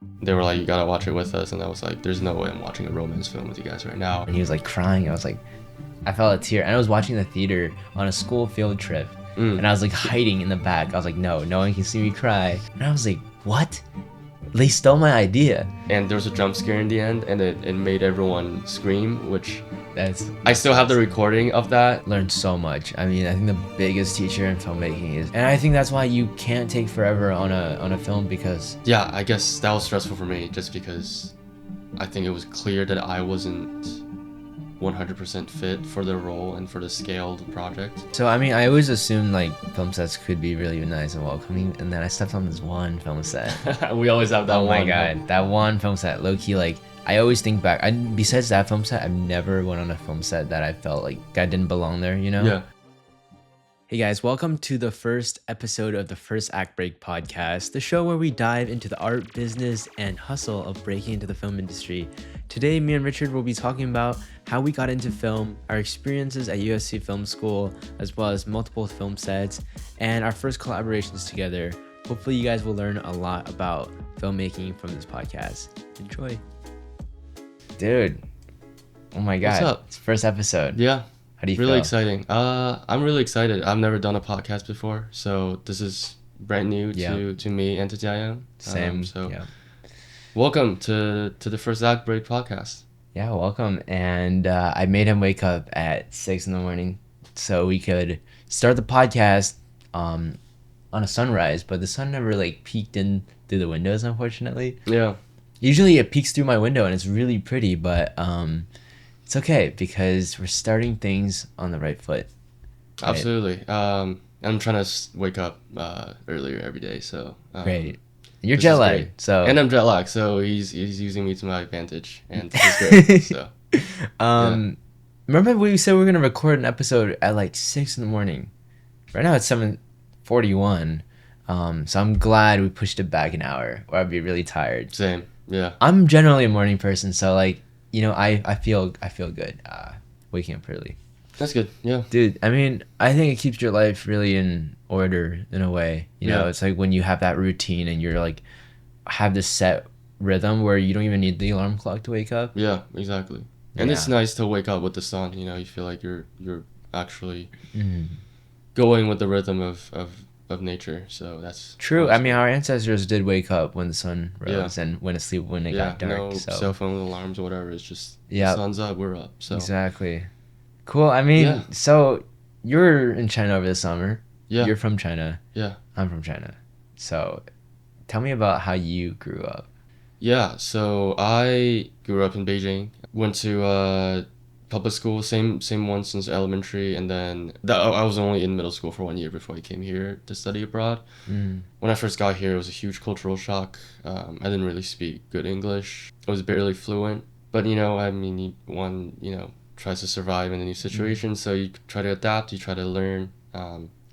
they were like, you gotta watch it with us, and I was like, there's no way I'm watching a romance film with you guys right now. And he was like crying. I was like, I felt a tear. And I was watching the theater on a school field trip. And I was like hiding in the back. I was like, no one can see me cry. And I was like, what? They stole my idea. And there was a jump scare in the end, and it made everyone scream, which That's I still have the recording of that. learned so much. I mean, I think the biggest teacher in filmmaking is, and I think that's why you can't take forever on a film, because Yeah, I guess that was stressful for me, just because I think it was clear that I wasn't 100% fit for the role and for the scale of the project. so I mean, I always assumed like film sets could be really nice and welcoming, and then I stepped on this one film set. We always have that Oh one. my god, that one film set, low key, like I always think back. Besides that film set, I've never went on a film set that I felt like I didn't belong there. You know? Yeah. Hey guys, welcome to the first episode of the First Act Break podcast, the show where we dive into the art, business, and hustle of breaking into the film industry. Today, me and Richard will be talking about how we got into film, our experiences at USC Film School, as well as multiple film sets, and our first collaborations together. Hopefully, you guys will learn a lot about filmmaking from this podcast. Enjoy. Dude, oh my god, What's up? it's first episode. Yeah. How do you Really feel? exciting. I'm really excited. I've never done a podcast before, so this is brand new to me and to Jiayang. Same. So yeah. welcome to the First Act Break podcast. Yeah, welcome. And I made him wake up at 6 in the morning so we could start the podcast on a sunrise, but the sun never like peeked in through the windows, unfortunately. Yeah. Usually it peeks through my window and it's really pretty, but it's okay because we're starting things on the right foot. Right? Absolutely. I'm trying to wake up earlier every day, so Great. You're this jet is lagged, great. so And I'm jet lagged, so he's using me to my advantage, and this is great. So remember we said we were gonna record an episode at like 6 in the morning. Right now it's 7:41. So I'm glad we pushed it back an hour, or I'd be really tired. same. Yeah. I'm generally a morning person, so like, you know, I feel good waking up early. That's good. Yeah. Dude, I mean, I think it keeps your life really in order in a way. You know, Yeah. it's like when you have that routine and you're like have this set rhythm where you don't even need the alarm clock to wake up. Yeah. Exactly. And it's Yeah. nice to wake up with the sun. You know, you feel like you're actually going with the rhythm of nature. So that's True. I awesome. mean, our ancestors did wake up when the sun rose and went to sleep when it got dark. No So cell phone alarms or whatever. It's just Yeah. the sun's up, we're up. So exactly. Cool. I mean, Yeah. so you're in China over the summer. yeah, You're from China. yeah, I'm from China. So tell me about how you grew up. yeah. So I grew up in Beijing. Went to public school, same one since elementary, and then I was only in middle school for 1 year before I came here to study abroad. When I first got here, it was a huge cultural shock. I didn't really speak good English. I was barely fluent, but you know, I mean, one tries to survive in a new situation, so you try to adapt, you try to learn.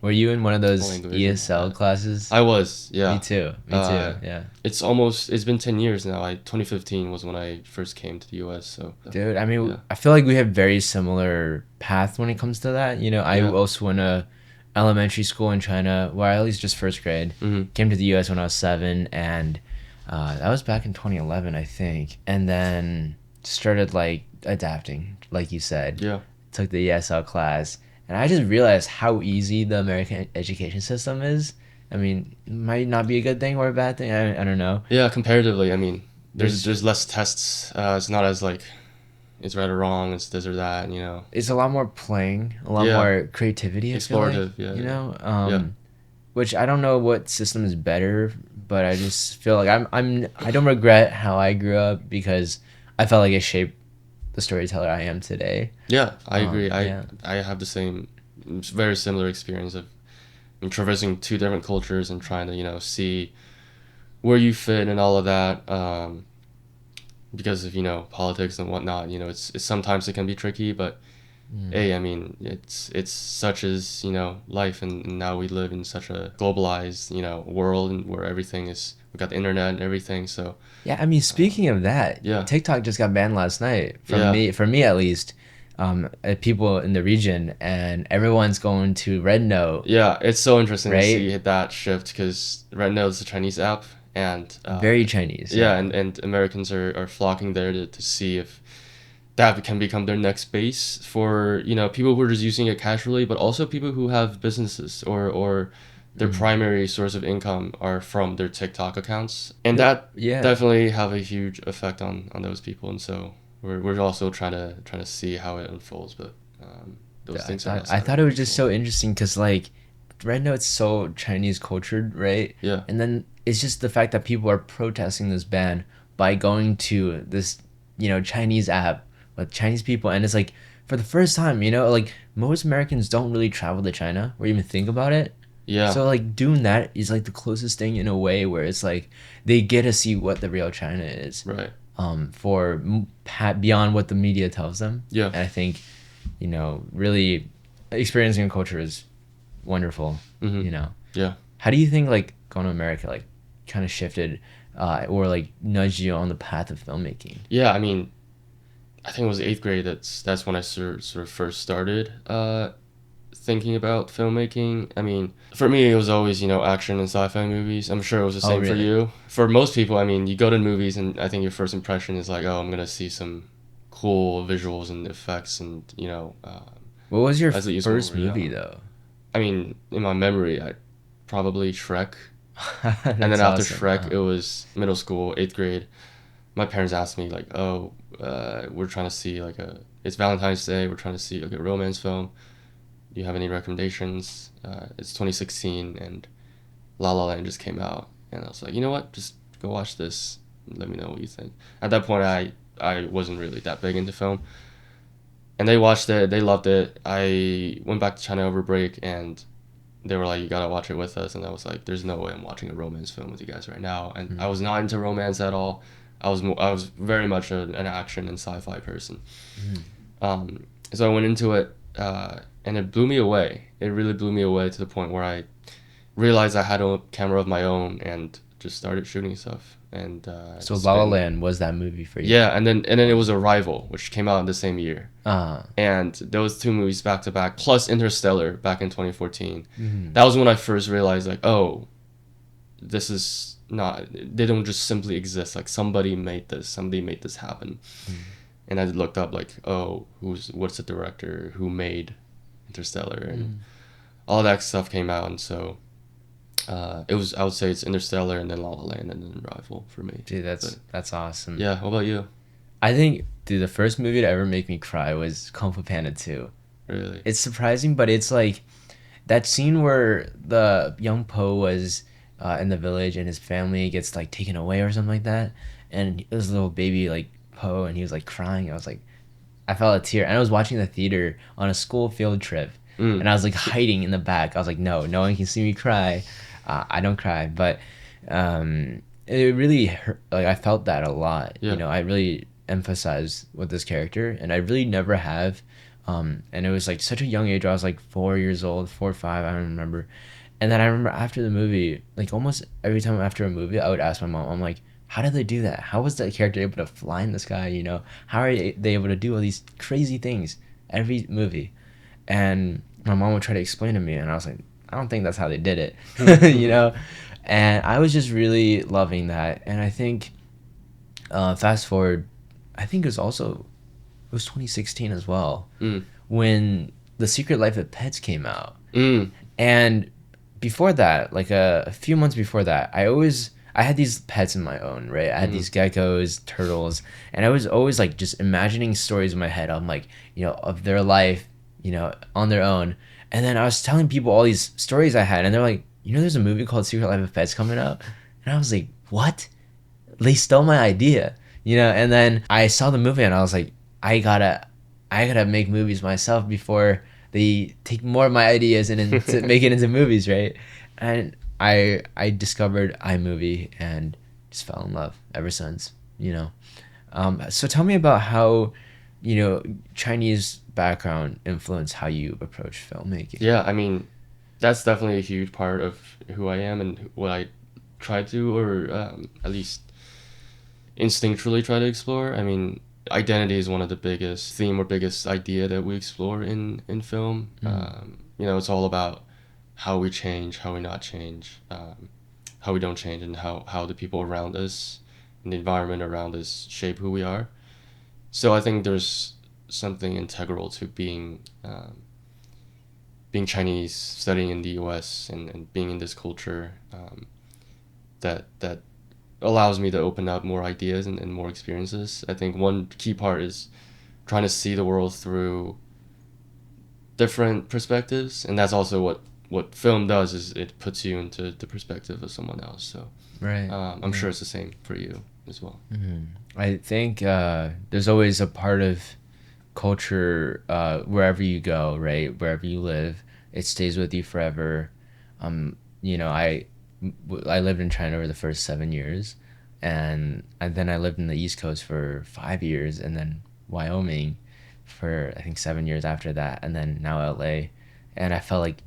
Were you in one of those Only individual, ESL yeah. classes? I was, yeah. Me too. Yeah. It's been 10 years now. 2015 was when I first came to the US, so. Dude, I mean, Yeah. I feel like we have very similar path when it comes to that. You know, I Yeah. also went to elementary school in China, well, at least just first grade. Mhm. Came to the US when I was 7, and that was back in 2011, I think. And then started like adapting, like you said. Yeah. Took the ESL class, and I just realized how easy the American education system is. I mean, it might not be a good thing or a bad thing. I don't know. Yeah, comparatively, I mean, there's less tests. It's not as like, it's right or wrong, it's this or that, you know. It's a lot more playing, a lot Yeah. more creativity. I feel like, Explorative, yeah, you yeah. know, Yeah. which I don't know what system is better, but I just feel like I don't regret how I grew up because I felt like it shaped the storyteller I am today. Yeah, I agree. yeah. I have the same, very similar experience of traversing two different cultures and trying to, see where you fit and all of that. Because of, politics and whatnot, it's sometimes it can be tricky, but hey, I mean, it's such as, life, and now we live in such a globalized, world, and where everything is, we got the internet and everything, so. Yeah, I mean, speaking of that, Yeah. TikTok just got banned last night Yeah. for me at least. People in the region, and everyone's going to Red Note. Yeah, it's so interesting to Right? see that shift, because Red Note is a Chinese app, and Very Chinese. yeah, and Americans are flocking there to see if that can become their next base for, you know, people who are just using it casually, but also people who have businesses or their primary source of income are from their TikTok accounts, and that Yeah. definitely have a huge effect on those people. And so we're also trying to see how it unfolds, but those things are I outside of thought our it was just control. so interesting because like right now it's so Chinese cultured, right? Yeah. And then it's just the fact that people are protesting this ban by going to this, you know, Chinese app with Chinese people, and it's like for the first time, you know, like most Americans don't really travel to China or even think about it. Yeah. So like doing that is like the closest thing in a way where it's like they get to see what the real China is, Right. for beyond what the media tells them. Yeah. And I think, you know, really experiencing a culture is wonderful. Mm-hmm. You know, Yeah. how do you think like going to America like kind of shifted, or like nudged you on the path of filmmaking? Yeah. I mean, I think it was eighth grade. That's when I sort of first started thinking about filmmaking. I mean, for me, it was always, you know, action and sci-fi movies. I'm sure it was the Oh, same for really? you. For most people, I mean, you go to movies and I think your first impression is like, oh, I'm gonna see some cool visuals and effects, and you know, What was your as it used when we first were movie young. though? I mean, in my memory, I probably Shrek, and then That's after awesome. Shrek, it was middle school, eighth grade. My parents asked me like, oh, we're trying to see like it's Valentine's Day. We're trying to see like a romance film. Do you have any recommendations? It's 2016 and La La Land just came out, and I was like, you know what, just go watch this. And let me know what you think. At that point, I wasn't really that big into film, and they watched it. They loved it. I went back to China over break, and they were like, you gotta watch it with us. And I was like, there's no way I'm watching a romance film with you guys right now. And I was not into romance at all. I was very much an action and sci-fi person. So I went into it, and it blew me away. It really blew me away to the point where I realized I had a camera of my own and just started shooting stuff. And So it's La La been, Land was that movie for you? yeah. And then it was Arrival, which came out in the same year. Uh, And those two movies back to back, plus Interstellar back in 2014. mhm. That was when I first realized, like, oh, this is not. They don't just simply exist. Like somebody made this. Somebody made this happen. And I looked up like, oh, what's the director who made Interstellar, and all that stuff came out, and so I would say it's Interstellar and then La La Land and then Arrival for me. Dude, But that's awesome. yeah, what about you? I think, dude, the first movie to ever make me cry was Kung Fu Panda 2. Really? It's surprising, but it's like that scene where the young Po was in the village and his family gets like taken away or something like that, and it was a little baby like Po, and he was like crying. I was like, I felt a tear, and I was watching the theater on a school field trip, and I was like hiding in the back. I was like, no one can see me cry. I don't cry, but it really hurt. Like I felt that a lot. Yeah. You know, I really emphasized with this character, and I really never have. And it was like such a young age. I was like 4 years old, 4 or 5. I don't remember. And then I remember after the movie, like almost every time after a movie, I would ask my mom, I'm like, how did they do that? How was that character able to fly in the sky? You know, how are they able to do all these crazy things every movie? And my mom would try to explain to me, and I was like, I don't think that's how they did it, you know. And I was just really loving that. And I think, fast forward, I think it was 2016 as well, when The Secret Life of Pets came out. And before that, like a few months before that, I had these pets in my own, right? I had these geckos, turtles, and I was always like just imagining stories in my head. I'm like, you know, of their life, you know, on their own. And then I was telling people all these stories I had, and they're like, you know, there's a movie called Secret Life of Pets coming out, and I was like, what? They stole my idea, you know. And then I saw the movie, and I was like, I gotta make movies myself before they take more of my ideas and make it into movies, right? And I discovered iMovie and just fell in love ever since, you know. So tell me about how, you know, Chinese background influenced how you approach filmmaking. Yeah, I mean, that's definitely a huge part of who I am and what I try to, or at least instinctually try to explore. I mean, identity is one of the biggest theme or biggest idea that we explore in film. You know, it's all about how we change, how we not change, how we don't change, and how the people around us and the environment around us shape who we are. So I think there's something integral to being Chinese, studying in the U.S. and being in this culture, that allows me to open up more ideas and more experiences. I think one key part is trying to see the world through different perspectives, and that's also what film does, is it puts you into the perspective of someone else. So Right. I'm sure it's the same for you as well. I think there's always a part of culture wherever you go, right? Wherever you live, it stays with you forever. You know, I lived in China for the first 7 years, and then I lived in the East Coast for 5 years, and then Wyoming for I think 7 years after that, and then now LA, and I felt like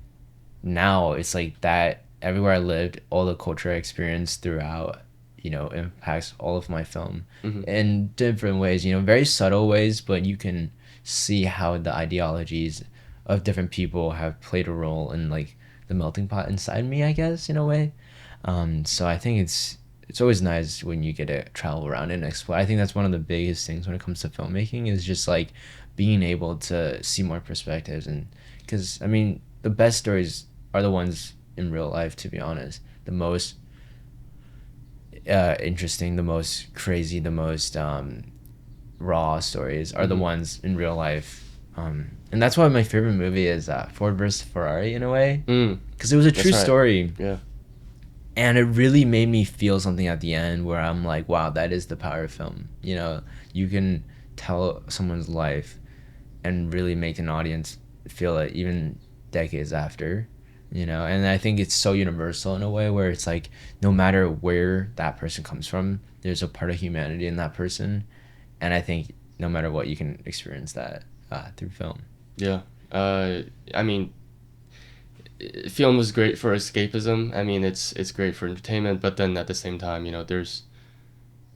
now it's like that everywhere I lived, all the culture I experienced throughout, impacts all of my film Hmm. in different ways, very subtle ways, but you can see how the ideologies of different people have played a role in like the melting pot inside me, I guess, in a way. So I think it's always nice when you get to travel around and explore. I think that's one of the biggest things when it comes to filmmaking is just like being able to see more perspectives. And because I mean the best stories are the ones in real life, to be honest. The most interesting, the most crazy, the most raw stories are the Hmm. ones in real life. And that's why my favorite movie is Ford versus Ferrari, in a way, Mm, because it was a that's true right. story. Yeah. And it really made me feel something at the end where I'm like, wow, that is the power of film. You can tell someone's life and really make an audience feel it even decades after. And I think it's so universal in a way where it's like no matter where that person comes from, there's a part of humanity in that person. And I think no matter what, you can experience that through film. Yeah. I mean, film is great for escapism. I mean, it's great for entertainment, but then at the same time, there's,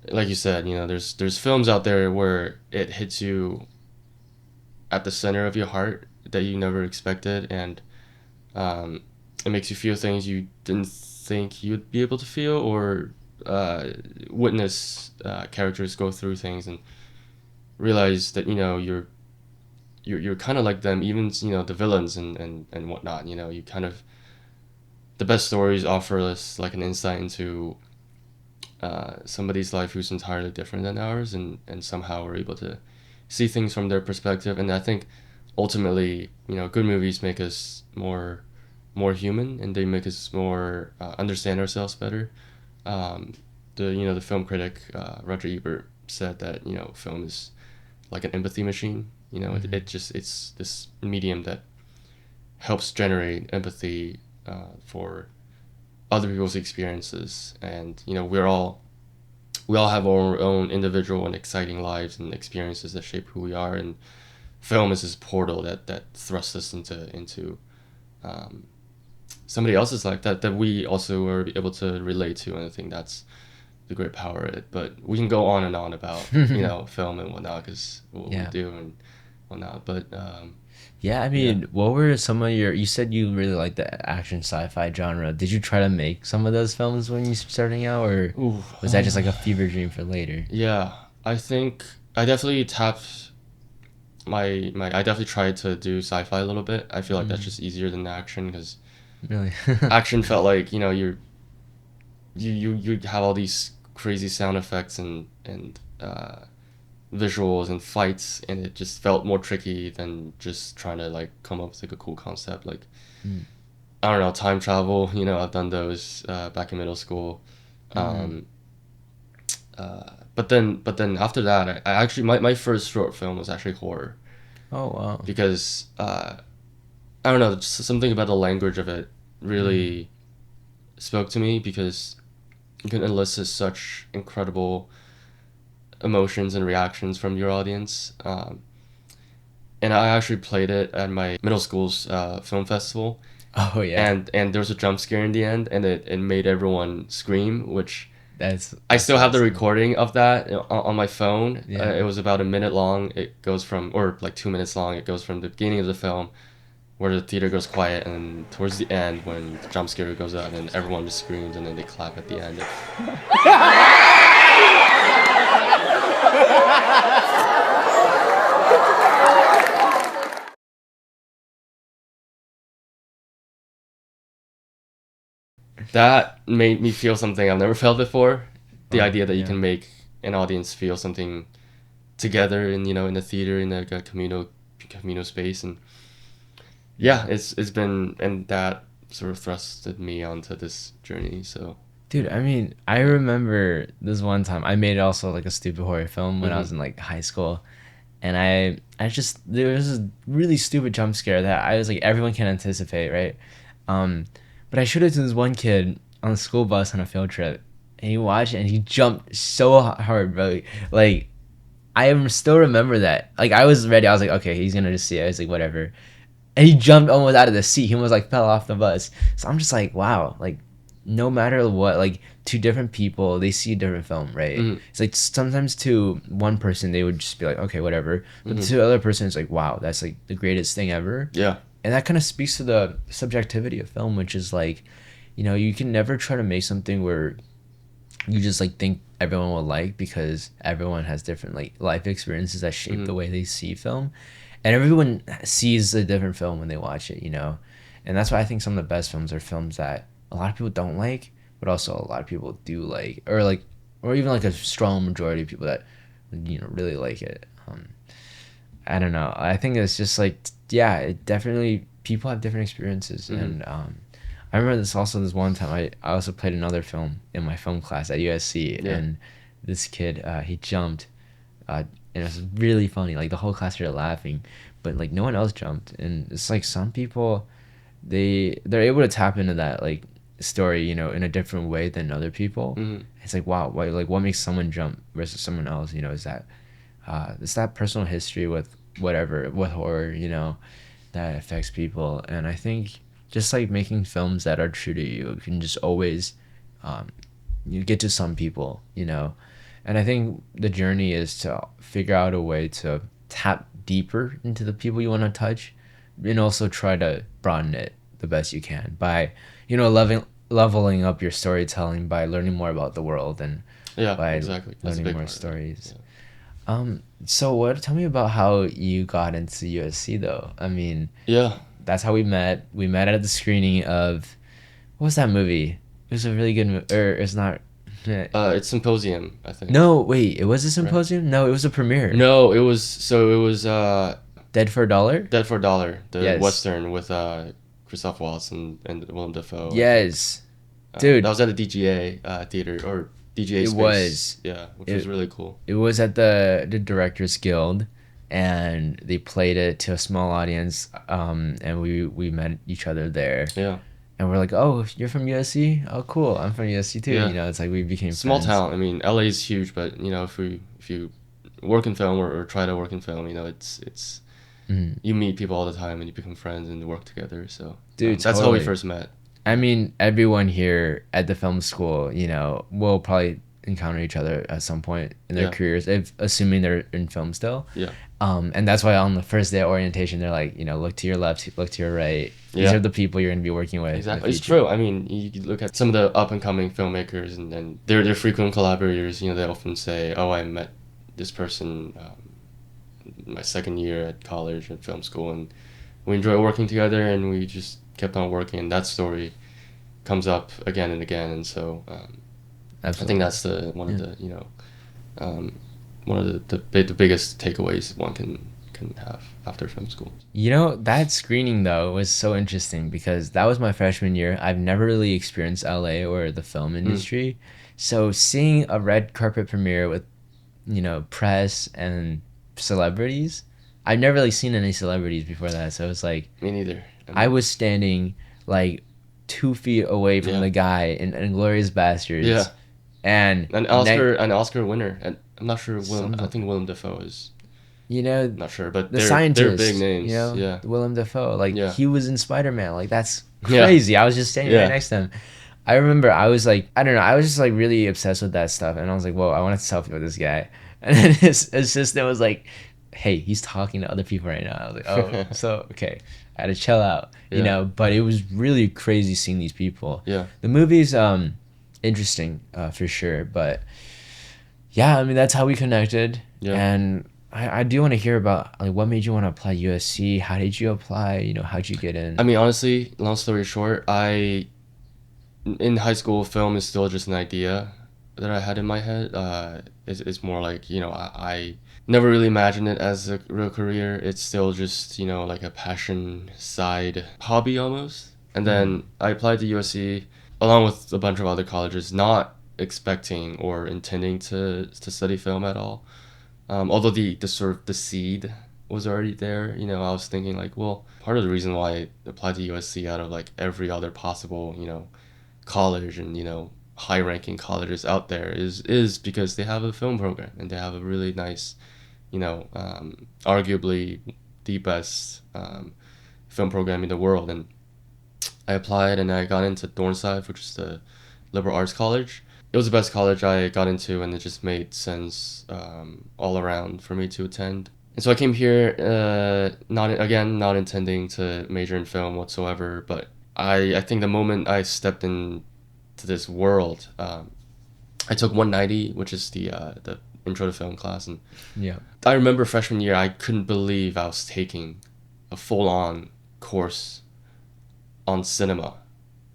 like you said, there's films out there where it hits you at the center of your heart that you never expected, and um, it makes you feel things you didn't think you'd be able to feel, or uh, witness characters go through things and realize that you're kind of like them, even the villains and whatnot. You kind of, the best stories offer us like an insight into somebody's life who's entirely different than ours, and somehow we're able to see things from their perspective. And I think ultimately, good movies make us more human, and they make us more understand ourselves better. Um, the film critic Roger Ebert said that film is like an empathy machine. Mm-hmm. It's this medium that helps generate empathy for other people's experiences, and we all have our own individual and exciting lives and experiences that shape who we are, and film is this portal that thrusts us into um, somebody else's life that we also are able to relate to, and I think that's the great power of it. But we can go on and on about film and whatnot, because what we Yeah. do and whatnot. But Yeah, I yeah. mean, what were some of you said you really like the action sci-fi genre. Did you try to make some of those films when you were starting out, or Ooh, was that just like a fever dream for later? yeah. I think I definitely tapped my. I definitely tried to do sci-fi a little bit. I feel like that's Mm, just easier than action, because really? action felt like you have all these crazy sound effects and visuals and fights, and it just felt more tricky than just trying to like come up with like a cool concept, like Mm, I don't know, time travel. I've done those back in middle school. mm. um, but then after that, I actually, my first short film was actually horror, Oh wow. because I don't know, just something about the language of it Mm, really spoke to me, because you can elicit such incredible emotions and reactions from your audience. And I actually played it at my middle school's film festival, oh yeah, and there was a jump scare in the end, and it made everyone scream, which I that's still have the awesome. recording of that on my phone. Yeah. It was about a minute long. It goes from, or like 2 minutes long. It goes from the beginning of the film, where the theater goes quiet, and towards the end when the jump scare goes out and everyone just screams and then they clap at the end. That made me feel something I've never felt before. The idea that you can make an audience feel something together in, in the theater, in like a communal space. And yeah, it's been, and that sort of thrusted me onto this journey. So Dude, I mean, I remember this one time I made also like a stupid horror film when I was Mhm. in like high school, and I just there was a really stupid jump scare that I was like everyone can anticipate, right? Um, but I showed it to this one kid on the school bus on a field trip, and he watched it and he jumped so hard, bro. Like still remember that. Like I was ready. I was like, okay, he's gonna just see it. I was like, whatever. And he jumped almost out of the seat. He almost like fell off the bus. So I'm just like, wow, like no matter what, like two different people, they see a different film, right? Mhm. It's like sometimes to one person they would just be like, okay, whatever. But Mhm. to the other person it's like, wow, that's like the greatest thing ever. Yeah. And that kind of speaks to the subjectivity of film, which is like, you can never try to make something where you just like think everyone will like, because everyone has different like life experiences that shape the Mhm. way they see film, and everyone sees a different film when they watch it, and that's why I think some of the best films are films that a lot of people don't like, but also a lot of people do like, or even like a strong majority of people that really like it. I don't know. I think it's just like, yeah, it definitely, people have different experiences. Mhm. And I remember this one time I also played another film in my film class at USC, Yeah. and this kid he jumped, and it was really funny. Like the whole class started laughing, but like no one else jumped, and it's like some people they're able to tap into that like story, in a different way than other people. Mhm. It's like, wow, like what makes someone jump versus someone else? Is that it's that personal history with whatever, with horror, that affects people. And I think just like making films that are true to you can just always um, you get to some people, and I think the journey is to figure out a way to tap deeper into the people you want to touch, and also try to broaden it the best you can by leveling up your storytelling by learning more about the world, and Yeah, by exactly. That's a learning big more part of it. stories. Yeah. So tell me about how you got into USC though. I mean, Yeah. that's how we met. We met at the screening of, what was that movie? It was a really good movie. Or it's not. It's Symposium, I think. No, wait. It was a Right? symposium? No, it was a premiere. No, it was Dead for a Dollar? Dead for a Dollar, the Yes. Western with Christoph Waltz and Willem Dafoe. Yes. That Dude, was at the DGA theater or DGA it space. was. Yeah, which It, was really cool. it was at the Directors Guild, and they played it to a small audience, and we met each other there. Yeah. And we're like, oh, you're from USC? Oh, cool. I'm from USC too. Yeah. It's like we became Small friends. town. I mean, LA is huge, but if you work in film or try to work in film, it's Mhm. you meet people all the time and you become friends and you work together. So Dude, that's how we totally. first met. I mean, everyone here at the film school, will probably encounter each other at some point in their Yeah. careers, if assuming they're in film still. Yeah. And that's why on the first day of orientation, they're like, look to your left, look to your right. These Yeah. are the people you're going to be working with. in the Exactly, it's future. true. I mean, you look at some of the up and coming filmmakers, and they're frequent collaborators. They often say, "Oh, I met this person my second year at college at film school, and we enjoy working together, and we just kept on working." And that story comes up again and again, and so I think that's the one of the one of the biggest takeaways one can have after film school. That screening though was so interesting because that was my freshman year. I've never really experienced LA or the film industry. So seeing a red carpet premiere with, press and celebrities, I've never really seen any celebrities before that. So it's like, Me neither. I was standing like 2 feet away from Yeah. the guy in Inglorious Bastards. Yeah. And An Oscar winner, and I'm not sure. I think Willem Dafoe is. Not sure, but the they're scientist, big names. Yeah. Willem Dafoe, like Yeah. he was in Spider-Man, like that's Yeah. crazy. I was just standing Yeah. right next to him. I remember I was like, I don't know, I was just like really obsessed with that stuff, and I was like, whoa, I want to selfie with this guy. And then his assistant was like, hey, he's talking to other people right now. I was like, oh, so okay, I had to chill out, you Yeah. know. But it was really crazy seeing these people. Yeah. The movie's interesting for sure, but yeah, I mean that's how we connected, Yeah. and I do want to hear about like what made you want to apply USC. How did you apply? You know, how'd you get in? I mean, honestly, long story short, in high school, film is still just an idea that I had in my head. It's more like, I never really imagined it as a real career. It's still just, like a passion side hobby almost. And then I applied to USC along with a bunch of other colleges, not expecting or intending to study film at all. Although the sort of the seed was already there, I was thinking like, well, part of the reason why I applied to USC out of like every other possible, college and high ranking colleges out there is because they have a film program and they have a really nice, arguably the best film program in the world. And I applied and I got into Dornside, which is the liberal arts college. It was the best college I got into, and it just made sense all around for me to attend. And so I came here, not intending to major in film whatsoever, but I think the moment I stepped into this world, I took 190, which is the intro to film class, and Yeah. I remember freshman year I couldn't believe I was taking a full-on course on cinema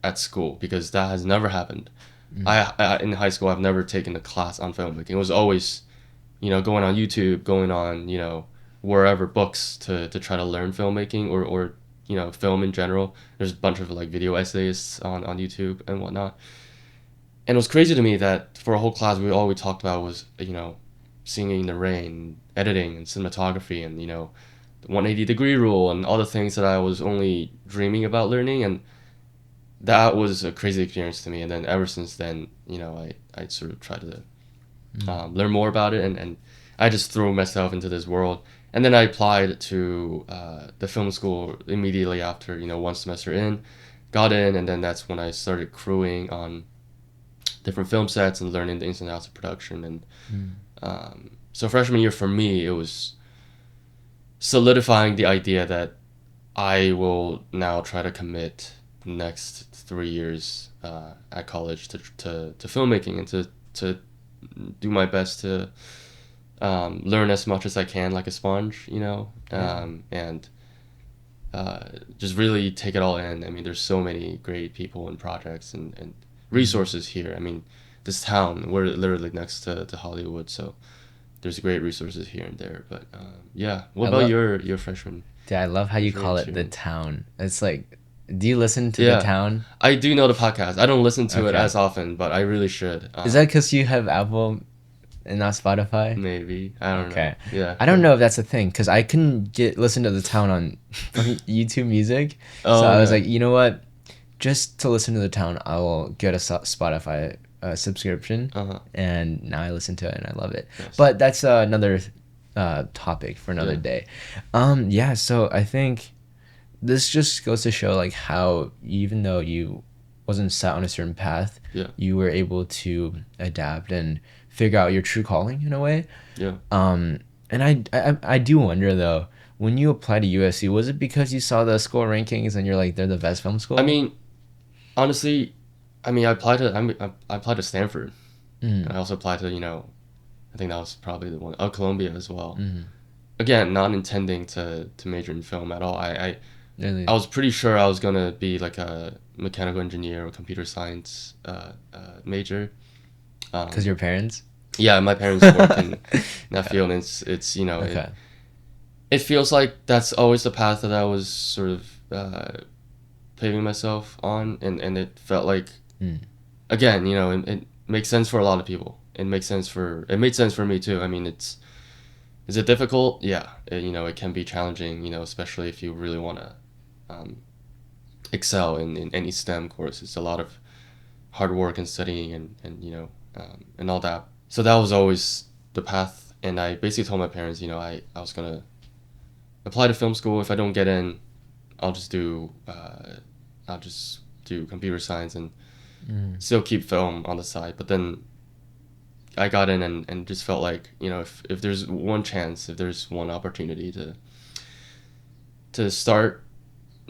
at school because that has never happened. I in high school I've never taken a class on filmmaking. It was always, going on YouTube, going on, wherever books to try to learn filmmaking or film in general. There's a bunch of like video essays on YouTube and whatnot. And it was crazy to me that for a whole class all we talked about was, singing in the rain, editing and cinematography and, the 180-degree rule and all the things that I was only dreaming about learning. And that was a crazy experience to me. And then ever since then, I sort of tried to learn more about it, and I just threw myself into this world. And then I applied to the film school immediately after, one semester in, got in, and then that's when I started crewing on different film sets and learning the ins and outs of production. And so freshman year for me, it was solidifying the idea that I will now try to commit the next 3 years at college to filmmaking and to do my best to learn as much as I can like a sponge, and just really take it all in. I mean, there's so many great people and projects and resources here. I mean, this town, we're literally next to Hollywood, so there's great resources here and there. But yeah, what about your freshman? Dude, I love how you freshman call it the experience? town. It's like, do you listen to the Yeah, town? I do know the podcast. I don't listen to it Okay. as often, but I really should. Is that because you have Apple and not Spotify? Maybe, I don't know. Okay. Yeah. I don't know if that's a thing because I couldn't listen to the town on YouTube Music. Oh, So I was okay. like, you know what? Just to listen to the town, I will get a Spotify subscription, Uh-huh. and now I listen to it and I love it. Yes. But that's another topic for another Yeah. day. Yeah. So I think this just goes to show like how even though you wasn't set on a certain path, Yeah. you were able to adapt and figure out your true calling in a way. Yeah. And I do wonder though, when you applied to USC, was it because you saw the school rankings and you're like they're the best film school? I mean, honestly, I applied to Stanford, and I also applied to I think that was probably the one. Oh, Columbia as well. Again, not intending to major in film at all. Really? I was pretty sure I was gonna be like a mechanical engineer or computer science major. Because your parents? Yeah, my parents work in that field, and it's Okay. it feels like that's always the path that I was sort of paving myself on, and it felt like again, it makes sense for a lot of people. It made sense for me too. I mean, is it difficult? Yeah, it can be challenging, especially if you really want to excel in any STEM course. It's a lot of hard work and studying and all that. So that was always the path, and I basically told my parents, I was gonna apply to film school. If I don't get in, I'll just do computer science and still keep film on the side. But then I got in and just felt like, if there's one chance, if there's one opportunity to start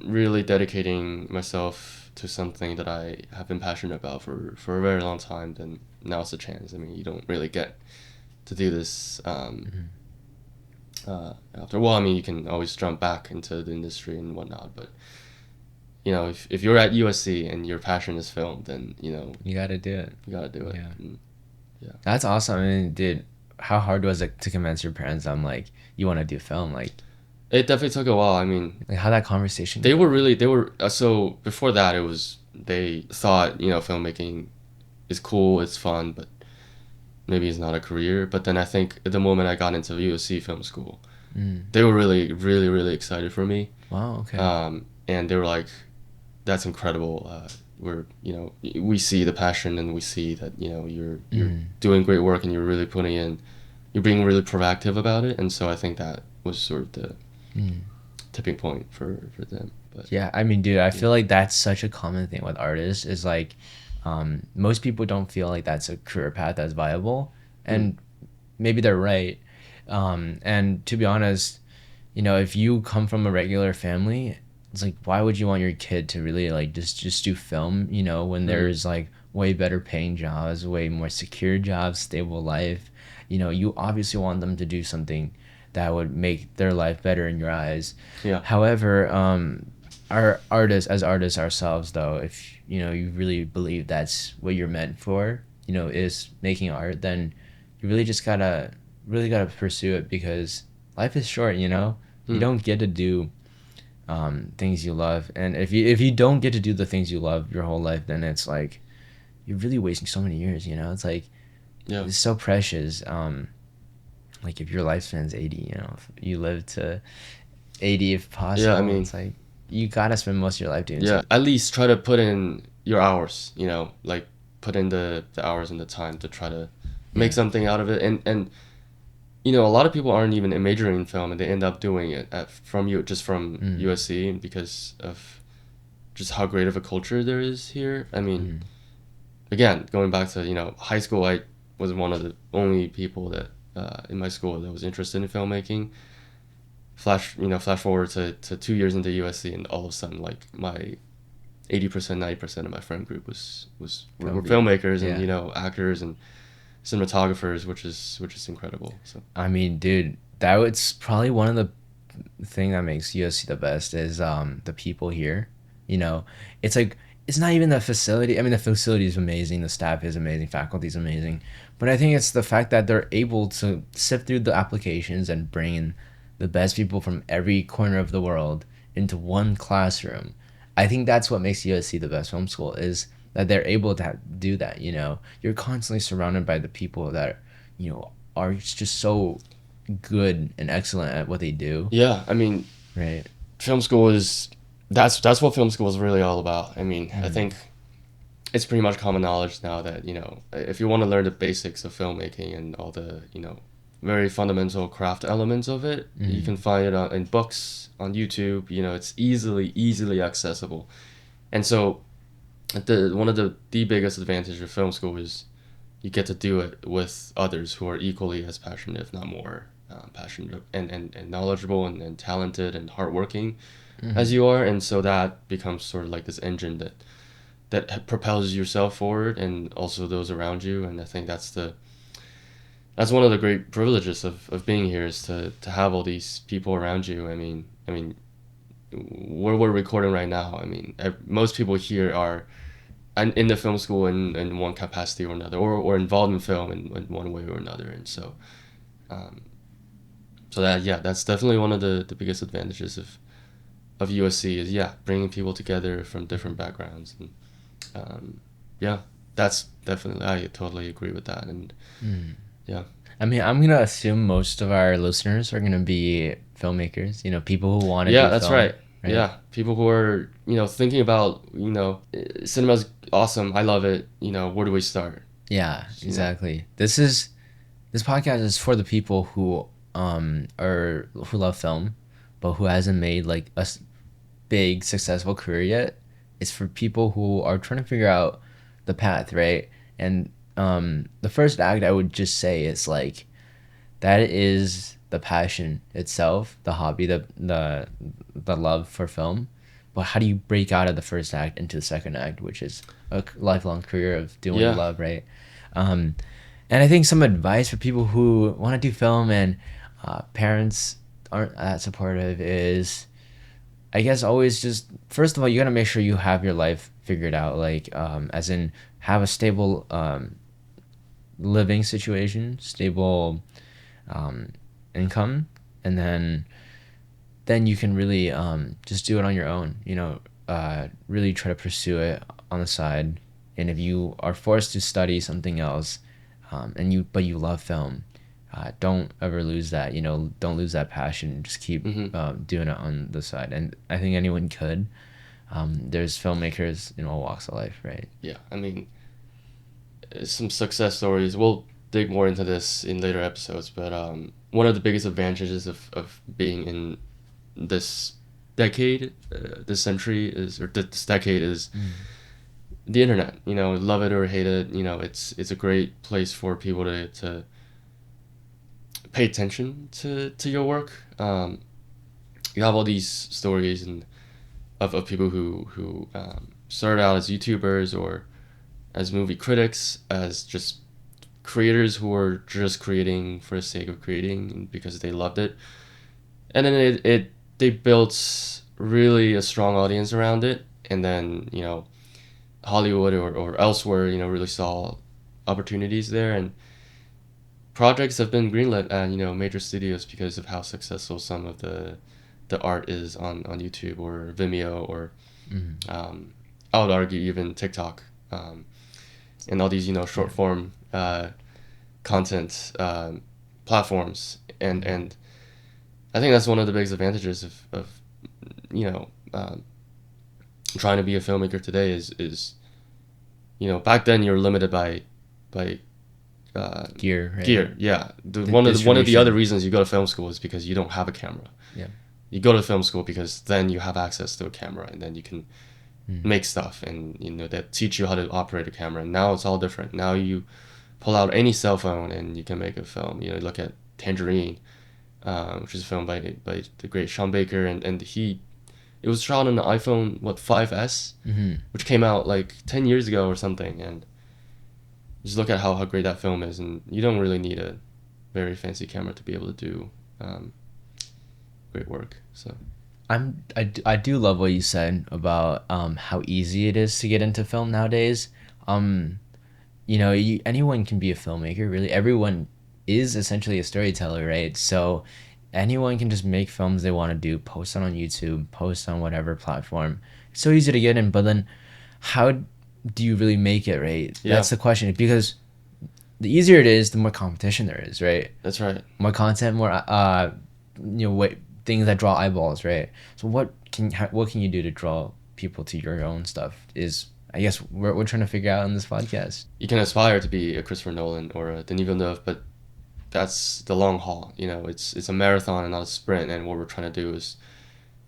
really dedicating myself to something that I have been passionate about for a very long time, then now's the chance. I mean, you don't really get to do this after. Well, I mean, you can always jump back into the industry and whatnot, but if you're at USC and your passion is film, then You got to do it. you gotta do it. Yeah. Yeah. That's awesome. I mean, dude, how hard was it to convince your parents like you want to do film? It definitely took a while. I mean, How that conversation they were so before that it was, they thought filmmaking is cool, it's fun, but maybe it's not a career. But then I think the moment I got into USC film school, they were really, really, really excited for me. Wow, okay. And they were like, that's incredible. We see the passion, and we see that you're doing great work, and you're being really proactive about it. And so I think that was sort of the tipping point for them. But Yeah, I mean, dude, I feel like that's such a common thing with artists is most people don't feel like that's a career path that's viable, and maybe they're right. And to be honest, if you come from a regular family, it's like, why would you want your kid to really just do film, when there's way better paying jobs, way more secure jobs, stable life. You obviously want them to do something that would make their life better in your eyes. Yeah. However, our artists ourselves, though, if you really believe that's what you're meant for, is making art, then you really gotta pursue it, because life is short. You don't get to do things you love, and if you don't get to do the things you love your whole life, then it's like you're really wasting so many years. It's like, Yeah. it's so precious. If your lifespan's 80, if you live to 80 if possible. Yeah, I mean, it's like you gotta spend most of your life doing yeah, something. at least try to put in your hours, put in the hours and the time to try to make something out of it. And a lot of people aren't even majoring in film, and they end up doing it from USC, because of just how great of a culture there is here. I mean, again, going back to high school, I was one of the only people that in my school that was interested in filmmaking. Flash forward to 2 years into USC, and all of a sudden, my 80%, 90% of my friend group were filmmakers, and actors and cinematographers, which is incredible. So I mean, dude, that was probably one of the thing that makes USC the best is the people here. It's like, it's not even the facility. I mean, the facility is amazing, the staff is amazing, faculty is amazing, but I think it's the fact that they're able to sift through the applications and bring in the best people from every corner of the world into one classroom. I think that's what makes USC the best film school, is that they're able to do that. You're constantly surrounded by the people that are just so good and excellent at what they do. yeah, I mean, Right. film school is that's what film school is really all about. I mean, I think it's pretty much common knowledge now that if you want to learn the basics of filmmaking and all the very fundamental craft elements of it, you can find it in books, on YouTube. It's easily accessible. And so one of the biggest advantage of film school is you get to do it with others who are equally as passionate, if not more passionate, and knowledgeable, and talented and hardworking as you are. And so that becomes sort of like this engine that propels yourself forward, and also those around you. And I think that's one of the great privileges of being here, is to have all these people around you. I mean, where we're recording right now, I mean, most people here are in the film school in one capacity or another, or involved in film in one way or another. And so that's definitely one of the biggest advantages of USC, is bringing people together from different backgrounds. And that's definitely, I totally agree with that. And yeah, I mean, I'm gonna assume most of our listeners are gonna be filmmakers. People who want to. Yeah, that's film, right. Yeah, people who are thinking about cinema's awesome. I love it. Where do we start? Yeah, exactly. This podcast is for the people who who love film, but who hasn't made a big successful career yet. It's for people who are trying to figure out the path, right? And the first act, I would just say is like that is the passion itself, the hobby, the love for film. But how do you break out of the first act into the second act, which is a lifelong career of doing what you Yeah. love, right? Um, and I think some advice for people who want to do film and parents aren't that supportive is, I guess, always just first of all, you gotta make sure you have your life figured out, like as in have a stable living situation, stable income, and then you can really just do it on your own. Really try to pursue it on the side. And if you are forced to study something else, but you love film, don't ever lose that. Don't lose that passion. Just keep Mm-hmm. doing it on the side. And I think anyone could. There's filmmakers in all walks of life, right? Yeah. I mean, some success stories. We'll dig more into this in later episodes, but one of the biggest advantages of being in this decade, this century is, or this decade is the internet. Love it or hate it. It's a great place for people to pay attention to your work. You have all these stories and of people who started out as YouTubers or as movie critics, as just creators who were just creating for the sake of creating because they loved it, and then they built really a strong audience around it, and then Hollywood or elsewhere really saw opportunities there, and projects have been greenlit at major studios because of how successful some of the art is on YouTube or Vimeo or I would argue even TikTok, and all these short form content platforms, and I think that's one of the biggest advantages of trying to be a filmmaker today is back then you're limited by Gear, right? gear. Yeah, The one of the other distribution. reasons you go to film school is because you don't have a camera. Yeah. You go to film school because then you have access to a camera, and then you can make stuff, and that teach you how to operate a camera. And now it's all different. Now you pull out any cell phone and you can make a film. Look at Tangerine, which is filmed by the great Sean Baker, and it was shot on the iPhone 5S, which came out like 10 years ago or something, and just look at how great that film is, and you don't really need a very fancy camera to be able to do great work. So I do love what you said about how easy it is to get into film nowadays. Anyone can be a filmmaker. Really, everyone is essentially a storyteller, right? So anyone can just make films they want to do, post it on YouTube, post on whatever platform. It's so easy to get in, but then how do you really make it, right? Yeah. That's the question. Because the easier it is, the more competition there is, right? that's right. More content, more things that draw eyeballs, right? So what can you do to draw people to your own stuff is, I guess, we're trying to figure out in this podcast. You can aspire to be a Christopher Nolan or a Denis Villeneuve, but that's the long haul. It's a marathon and not a sprint. And what we're trying to do is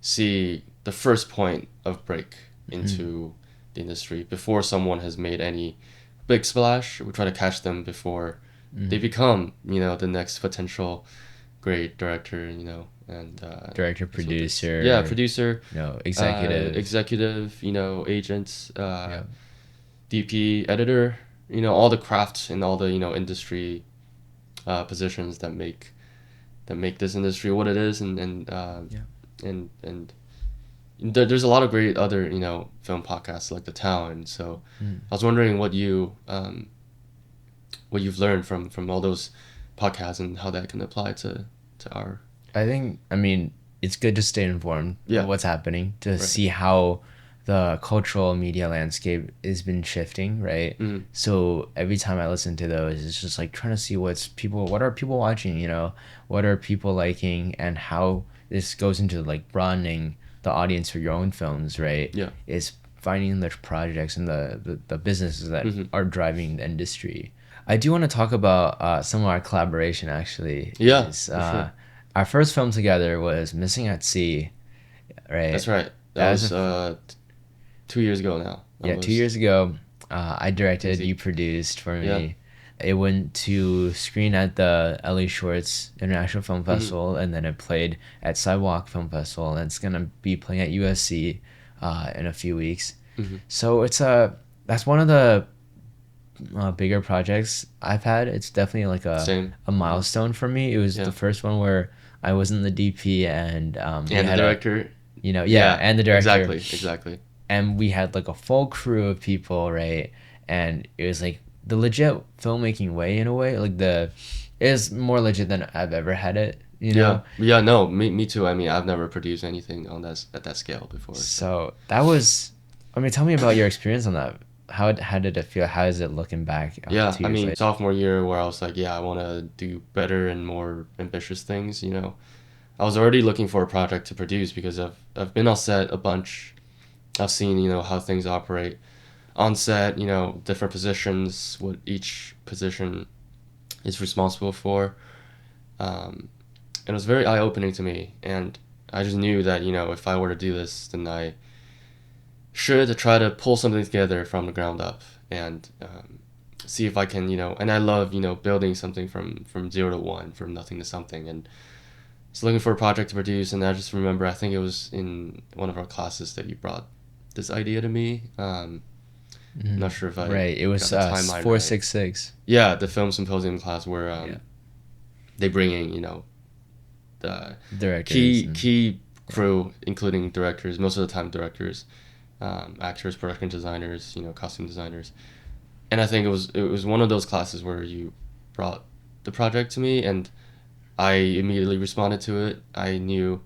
see the first point of break into the industry before someone has made any big splash. We try to catch them before they become the next potential great director. And Director, producer, producer, executive, agents, Yeah. DP, editor, all the crafts and all the industry positions that make this industry what it is, and there's a lot of great other film podcasts like The Town. So I was wondering what you've learned from all those podcasts and how that can apply to our. I mean, it's good to stay informed Yeah. of what's happening, to Right. see how the cultural media landscape has been shifting, right? So every time I listen to those, it's just like trying to see what are people watching, what are people liking, and how this goes into like broadening the audience for your own films, right? Yeah. Is finding the projects and the businesses that are driving the industry. I do want to talk about some of our collaboration, actually. Yeah, Is, for sure. Our first film together was Missing at Sea, right? That's right. That was 2 years ago now. Yeah, 2 years ago. I directed, Easy. you produced for me. Yeah. it went to screen at the LA Shorts International Film Festival, and then it played at Sidewalk Film Festival, and it's gonna be playing at USC in a few weeks. So that's one of the bigger projects I've had. It's definitely like Same. a milestone for me. It was Yeah. the first one where I wasn't the DP and we And the had director. and the director. Exactly. And we had like a full crew of people, right? And it was like the legit filmmaking way in a way. Like it is more legit than I've ever had it, you know? Yeah, no, me too. I mean, I've never produced anything on that at that scale before. So that was, I mean, tell me about your experience on that. How did it feel? How is it looking back? Yeah, 2 I years mean, later? sophomore year where I was like, yeah, I want to do better and more ambitious things, you know. I was already looking for a project to produce because I've been on set a bunch. I've seen, you know, how things operate on set, you know, different positions, what each position is responsible for. And it was very eye-opening to me, and I just knew that, you know, if I were to do this, then I should try to pull something together from the ground up and see if I can, you know, and I love, you know, building something from 0 to 1, from nothing to something. And was looking for a project to produce, and I just remember, I think it was in one of our classes that you brought this idea to me. Not sure if I Right, it was got the timeline right. 466. Yeah, the film symposium class where Yeah. they bring in, you know, the Directors key crew, including directors, most of the time directors, actors, production designers, you know, costume designers. And I think it was one of those classes where you brought the project to me, and I immediately responded to it. I knew,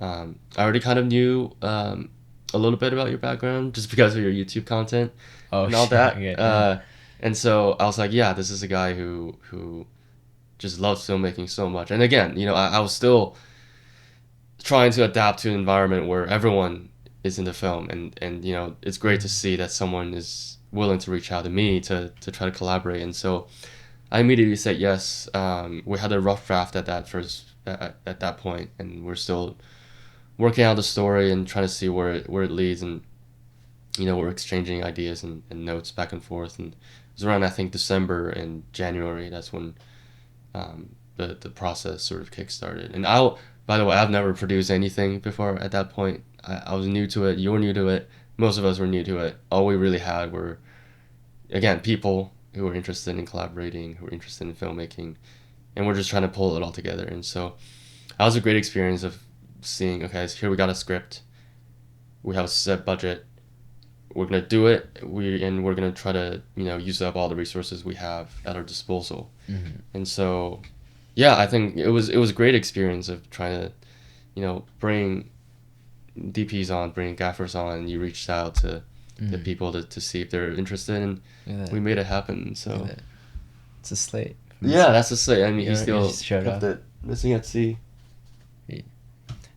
I already kind of knew a little bit about your background just because of your YouTube content and all shit, that. okay, yeah. And so I was like, yeah, this is a guy who just loves filmmaking so much. And again, you know, I was still trying to adapt to an environment where everyone is into film, and you know, it's great to see that someone is willing to reach out to me to try to collaborate. And so I immediately said yes. We had a rough draft at that point, and we're still working out the story and trying to see where it leads. And you know, we're exchanging ideas and notes back and forth. And it was around, I think, December and January. That's when the process sort of kickstarted. And by the way, I've never produced anything before at that point. I was new to it. You were new to it. Most of us were new to it. All we really had were, again, people who were interested in collaborating, who were interested in filmmaking, and we're just trying to pull it all together. And so that was a great experience of seeing, okay, so here we got a script, we have a set budget, we're gonna do it, we're gonna try to, you know, use up all the resources we have at our disposal. And so, yeah, I think it was a great experience of trying to, you know, bring DPs on, bring gaffers on, and you reached out to the people to see if they're interested, and we made it happen. So it's a slate. Yeah, that's the slate. I mean, he still showed kept up. it missing at sea.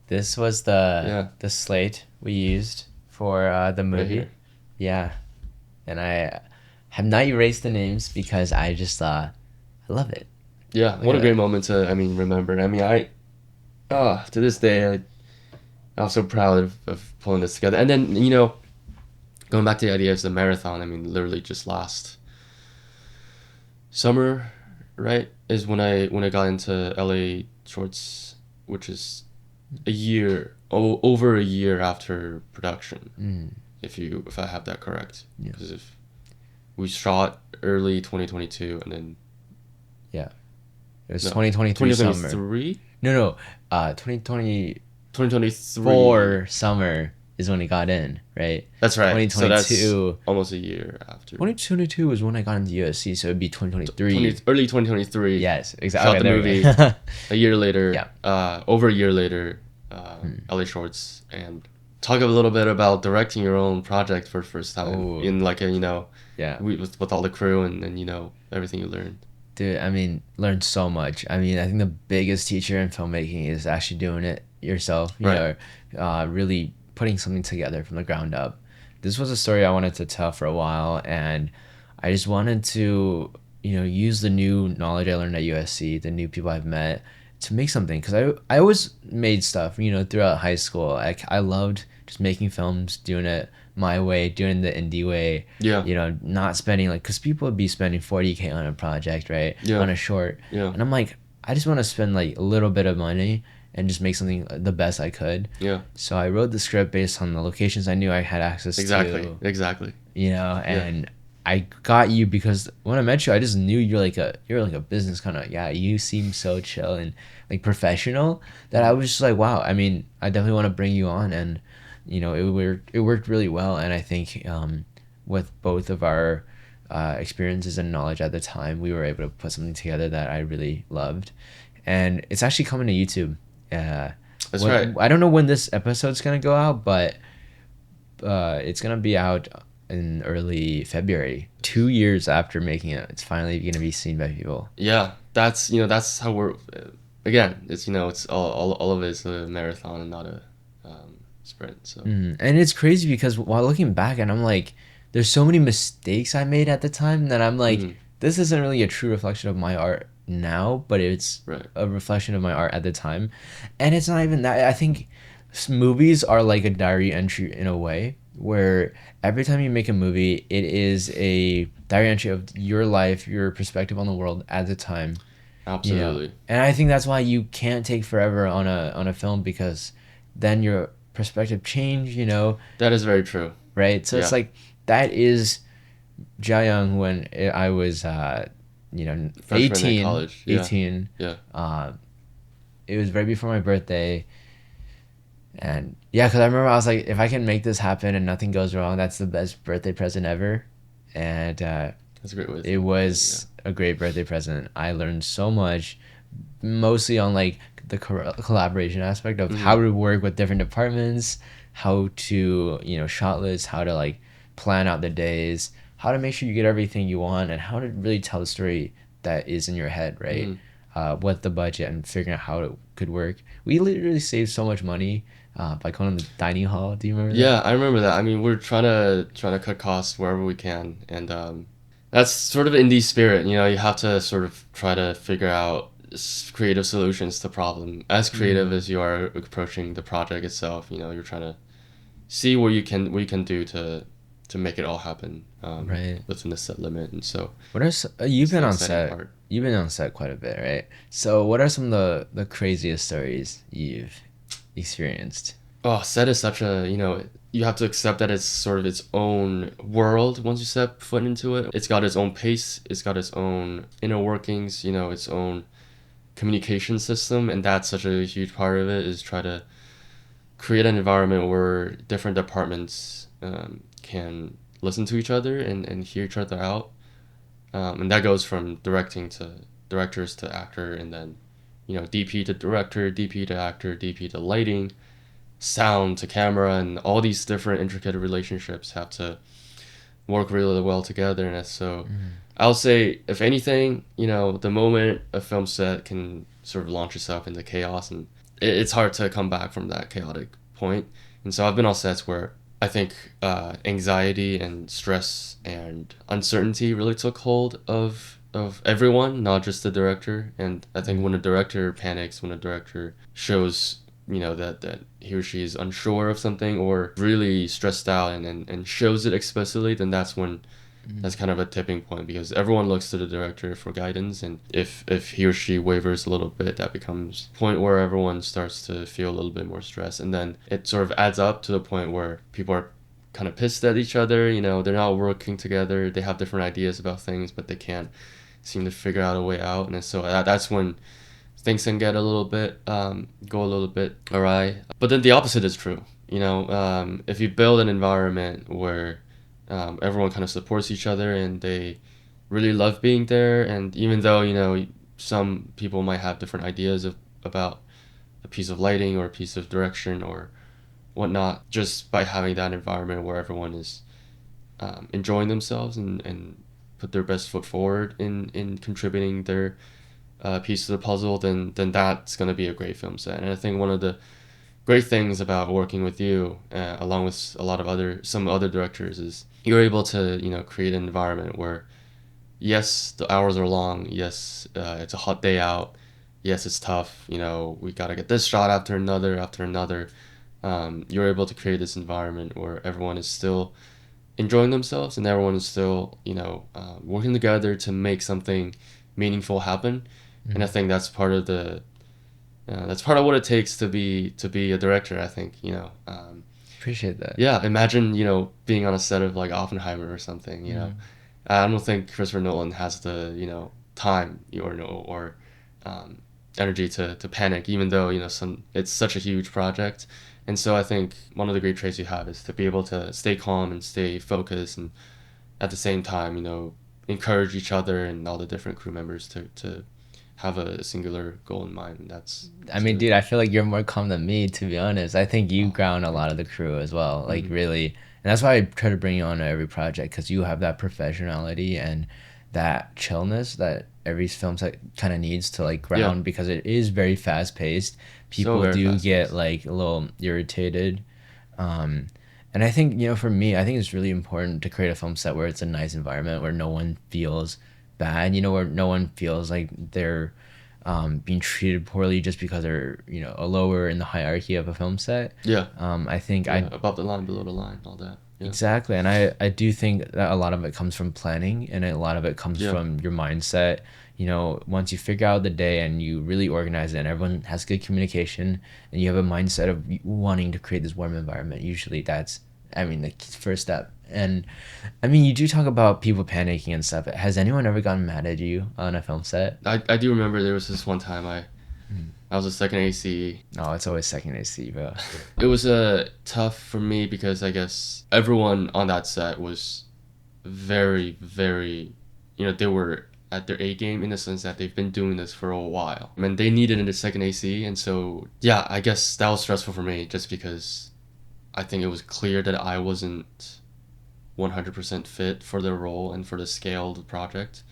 This was the slate we used for the movie. here. Yeah, and I have not erased the names because I just I love it. Yeah, what a great moment to, I mean, remember. I mean, to this day, I'm so proud of pulling this together. And then, you know, going back to the idea of the marathon, I mean, literally just last summer, right, is when I got into LA Shorts, which is over a year after production, if I have that correct. Because if we shot early 2022, and then it was 2023 summer. 2023? No, 2024 2023 summer is when it got in, right? That's right. 2022. So that's almost a year after. 2022 was when I got into USC, so it'd be 2023. Early 2023. Yes, exactly. Shot the movie a year later. Over a year later, LA Shorts, and talk a little bit about directing your own project for the first time in like a, you know, with all the crew and you know, everything you learned. Dude, I mean, learned so much. I mean, I think the biggest teacher in filmmaking is actually doing it yourself. You know, really putting something together from the ground up. This was a story I wanted to tell for a while, and I just wanted to, you know, use the new knowledge I learned at USC, the new people I've met, to make something. Because I always made stuff, you know, throughout high school. I loved just making films, doing it my way, doing the indie way, Yeah. you know, not spending like, because people would be spending 40K on a project, right? Yeah. On a short. Yeah. And I'm like, I just want to spend like a little bit of money and just make something the best I could. Yeah. So I wrote the script based on the locations I knew I had access Exactly. to, Exactly. you know, Yeah. and I got you because when I met you, I just knew you're like a business kind of, yeah, you seem so chill and like professional that I was just like, wow, I mean, I definitely want to bring you on. And you know, it worked really well. And I think with both of our experiences and knowledge at the time, we were able to put something together that I really loved. And it's actually coming to YouTube. That's right. I don't know when this episode's gonna go out, but it's gonna be out in early February. 2 years after making it, it's finally gonna be seen by people. Yeah. That's how we're. Again, it's it's all of it is a marathon and not a sprint. So. And it's crazy because while looking back, and I'm like, there's so many mistakes I made at the time that I'm like, Mhm. this isn't really a true reflection of my art now, but it's Right. a reflection of my art at the time. And it's not even that. I think movies are like a diary entry in a way where every time you make a movie, it is a diary entry of your life, your perspective on the world at the time. You know, Absolutely. and I think that's why you can't take forever on a film because then your perspective change, you know, That is very true. right? So it's Yeah. like that is Jiayang when I was you know Freshman in college. Yeah. 18. Yeah. It was right before my birthday. And yeah, because I remember I was like, if I can make this happen and nothing goes wrong, that's the best birthday present ever. And That's a great way. it was a great birthday present. I learned so much, mostly on like the collaboration aspect of how to work with different departments, how to, you know, shot list, how to like plan out the days, how to make sure you get everything you want, and how to really tell the story that is in your head, right? With the budget and figuring out how it could work. We literally saved so much money by going to the dining hall. Do you remember that? Yeah, I remember that. I mean, we're trying to cut costs wherever we can, and that's sort of indie spirit. You have to sort of try to figure out creative solutions to problem. As creative as you are approaching the project itself, you're trying to see what you can do to make it all happen. Right. Within a set limit, and so What are you've it's been the on exciting set? part. You've been on set quite a bit, right? So, what are some of the craziest stories you've experienced? Oh, set is such a, you have to accept that it's sort of its own world once you step foot into it. It's got its own pace, it's got its own inner workings, its own communication system, and that's such a huge part of it is try to create an environment where different departments can listen to each other and hear each other out. And that goes from directors to actor, and then, DP to director, DP to actor, DP to lighting, sound to camera, and all these different intricate relationships have to work really well together. And so I'll say, if anything, the moment a film set can sort of launch itself into chaos, and it's hard to come back from that chaotic point. And so I've been on sets where I think anxiety and stress and uncertainty really took hold of everyone, not just the director. And I think when a director panics, when a director shows that he or she is unsure of something or really stressed out and shows it explicitly, then that's when that's kind of a tipping point, because everyone looks to the director for guidance, and if he or she wavers a little bit, that becomes a point where everyone starts to feel a little bit more stress, and then it sort of adds up to the point where people are kind of pissed at each other. They're not working together, they have different ideas about things, but they can't seem to figure out a way out. And so that's when things can get a little bit go a little bit awry. But then the opposite is true. If you build an environment where everyone kind of supports each other and they really love being there, and even though some people might have different ideas about a piece of lighting or a piece of direction or whatnot, just by having that environment where everyone is enjoying themselves and put their best foot forward in contributing their piece of the puzzle, then that's going to be a great film set. And I think one of the great things about working with you, along with a lot of some other directors, is you're able to create an environment where, yes, the hours are long, yes, it's a hot day out, yes, it's tough, we got to get this shot after another, you're able to create this environment where everyone is still enjoying themselves and everyone is still, working together to make something meaningful happen. And I think that's part of that's part of what it takes to be a director. I think, Appreciate that. yeah, imagine, being on a set of like Oppenheimer or something, I don't think Christopher Nolan has the, time or um, energy to panic, even though, it's such a huge project. And so I think one of the great traits you have is to be able to stay calm and stay focused, and at the same time, encourage each other and all the different crew members to have a singular goal in mind. And I that's mean, really dude, I cool. feel like you're more calm than me, to be honest. I think you Oh, ground a thank lot of you. the crew as well, like Mhm. really. And that's why I try to bring you on to every project because you have that professionality and that chillness that every film set kind of needs to like Yeah, ground because it is very fast paced. so People very do fast get paced. like a little irritated. Um, and I think, for me, I think it's really important to create a film set where it's a nice environment where no one feels bad, where no one feels like they're being treated poorly just because they're, a lower in the hierarchy of a film set. Yeah, I think yeah, I above the line, below the line, all that. Yeah, Exactly. And I do think that a lot of it comes from planning and a lot of it comes yeah, from your mindset. Once you figure out the day and you really organize it and everyone has good communication and you have a mindset of wanting to create this warm environment, usually that's, I mean, the first step. And I mean, you do talk about people panicking and stuff. Has anyone ever gotten mad at you on a film set? I do remember there was this one time I was a second AC. Oh, it's always second AC, bro. It was tough for me because I guess everyone on that set was very, very, they were at their A game in the sense that they've been doing this for a while. I mean, they needed a second AC, and so yeah, I guess that was stressful for me just because I think it was clear that I wasn't 100% fit for the role and for the scale of the project.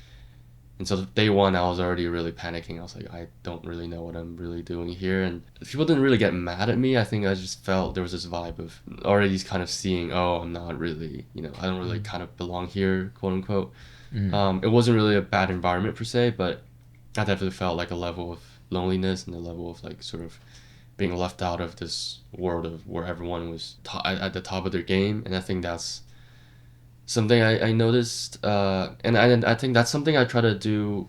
And so day one, I was already really panicking. I was like, I don't really know what I'm really doing here. And people didn't really get mad at me. I think I just felt there was this vibe of already kind of seeing, oh, I'm not really, I don't really kind of belong here, quote unquote. Mm. It wasn't really a bad environment per se, but I definitely felt like a level of loneliness and a level of like sort of being left out of this world of where everyone was at the top of their game. And I think that's something I noticed, and I think that's something I try to do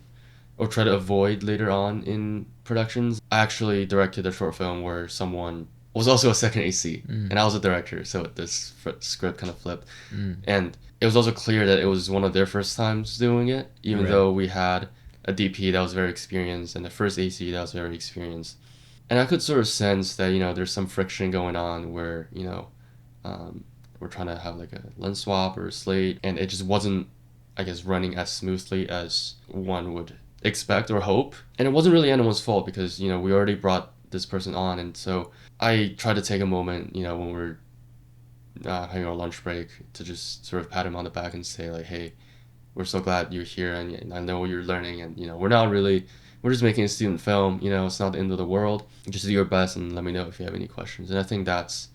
or try to avoid later on in productions. I actually directed a short film where someone was also a second AC, Mm. and I was a director, so this script kind of flipped. Mm. And it was also clear that it was one of their first times doing it, even Right. though we had a DP that was very experienced and the first AC that was very experienced. And I could sort of sense that, there's some friction going on where, um, we're trying to have like a lens swap or a slate, and it just wasn't, I guess, running as smoothly as one would expect or hope. And it wasn't really anyone's fault because, we already brought this person on. And so I tried to take a moment, when we're having our lunch break to just sort of pat him on the back and say, like, hey, we're so glad you're here, and I know you're learning, and, we're just making a student film, it's not the end of the world. Just do your best and let me know if you have any questions. And I think that's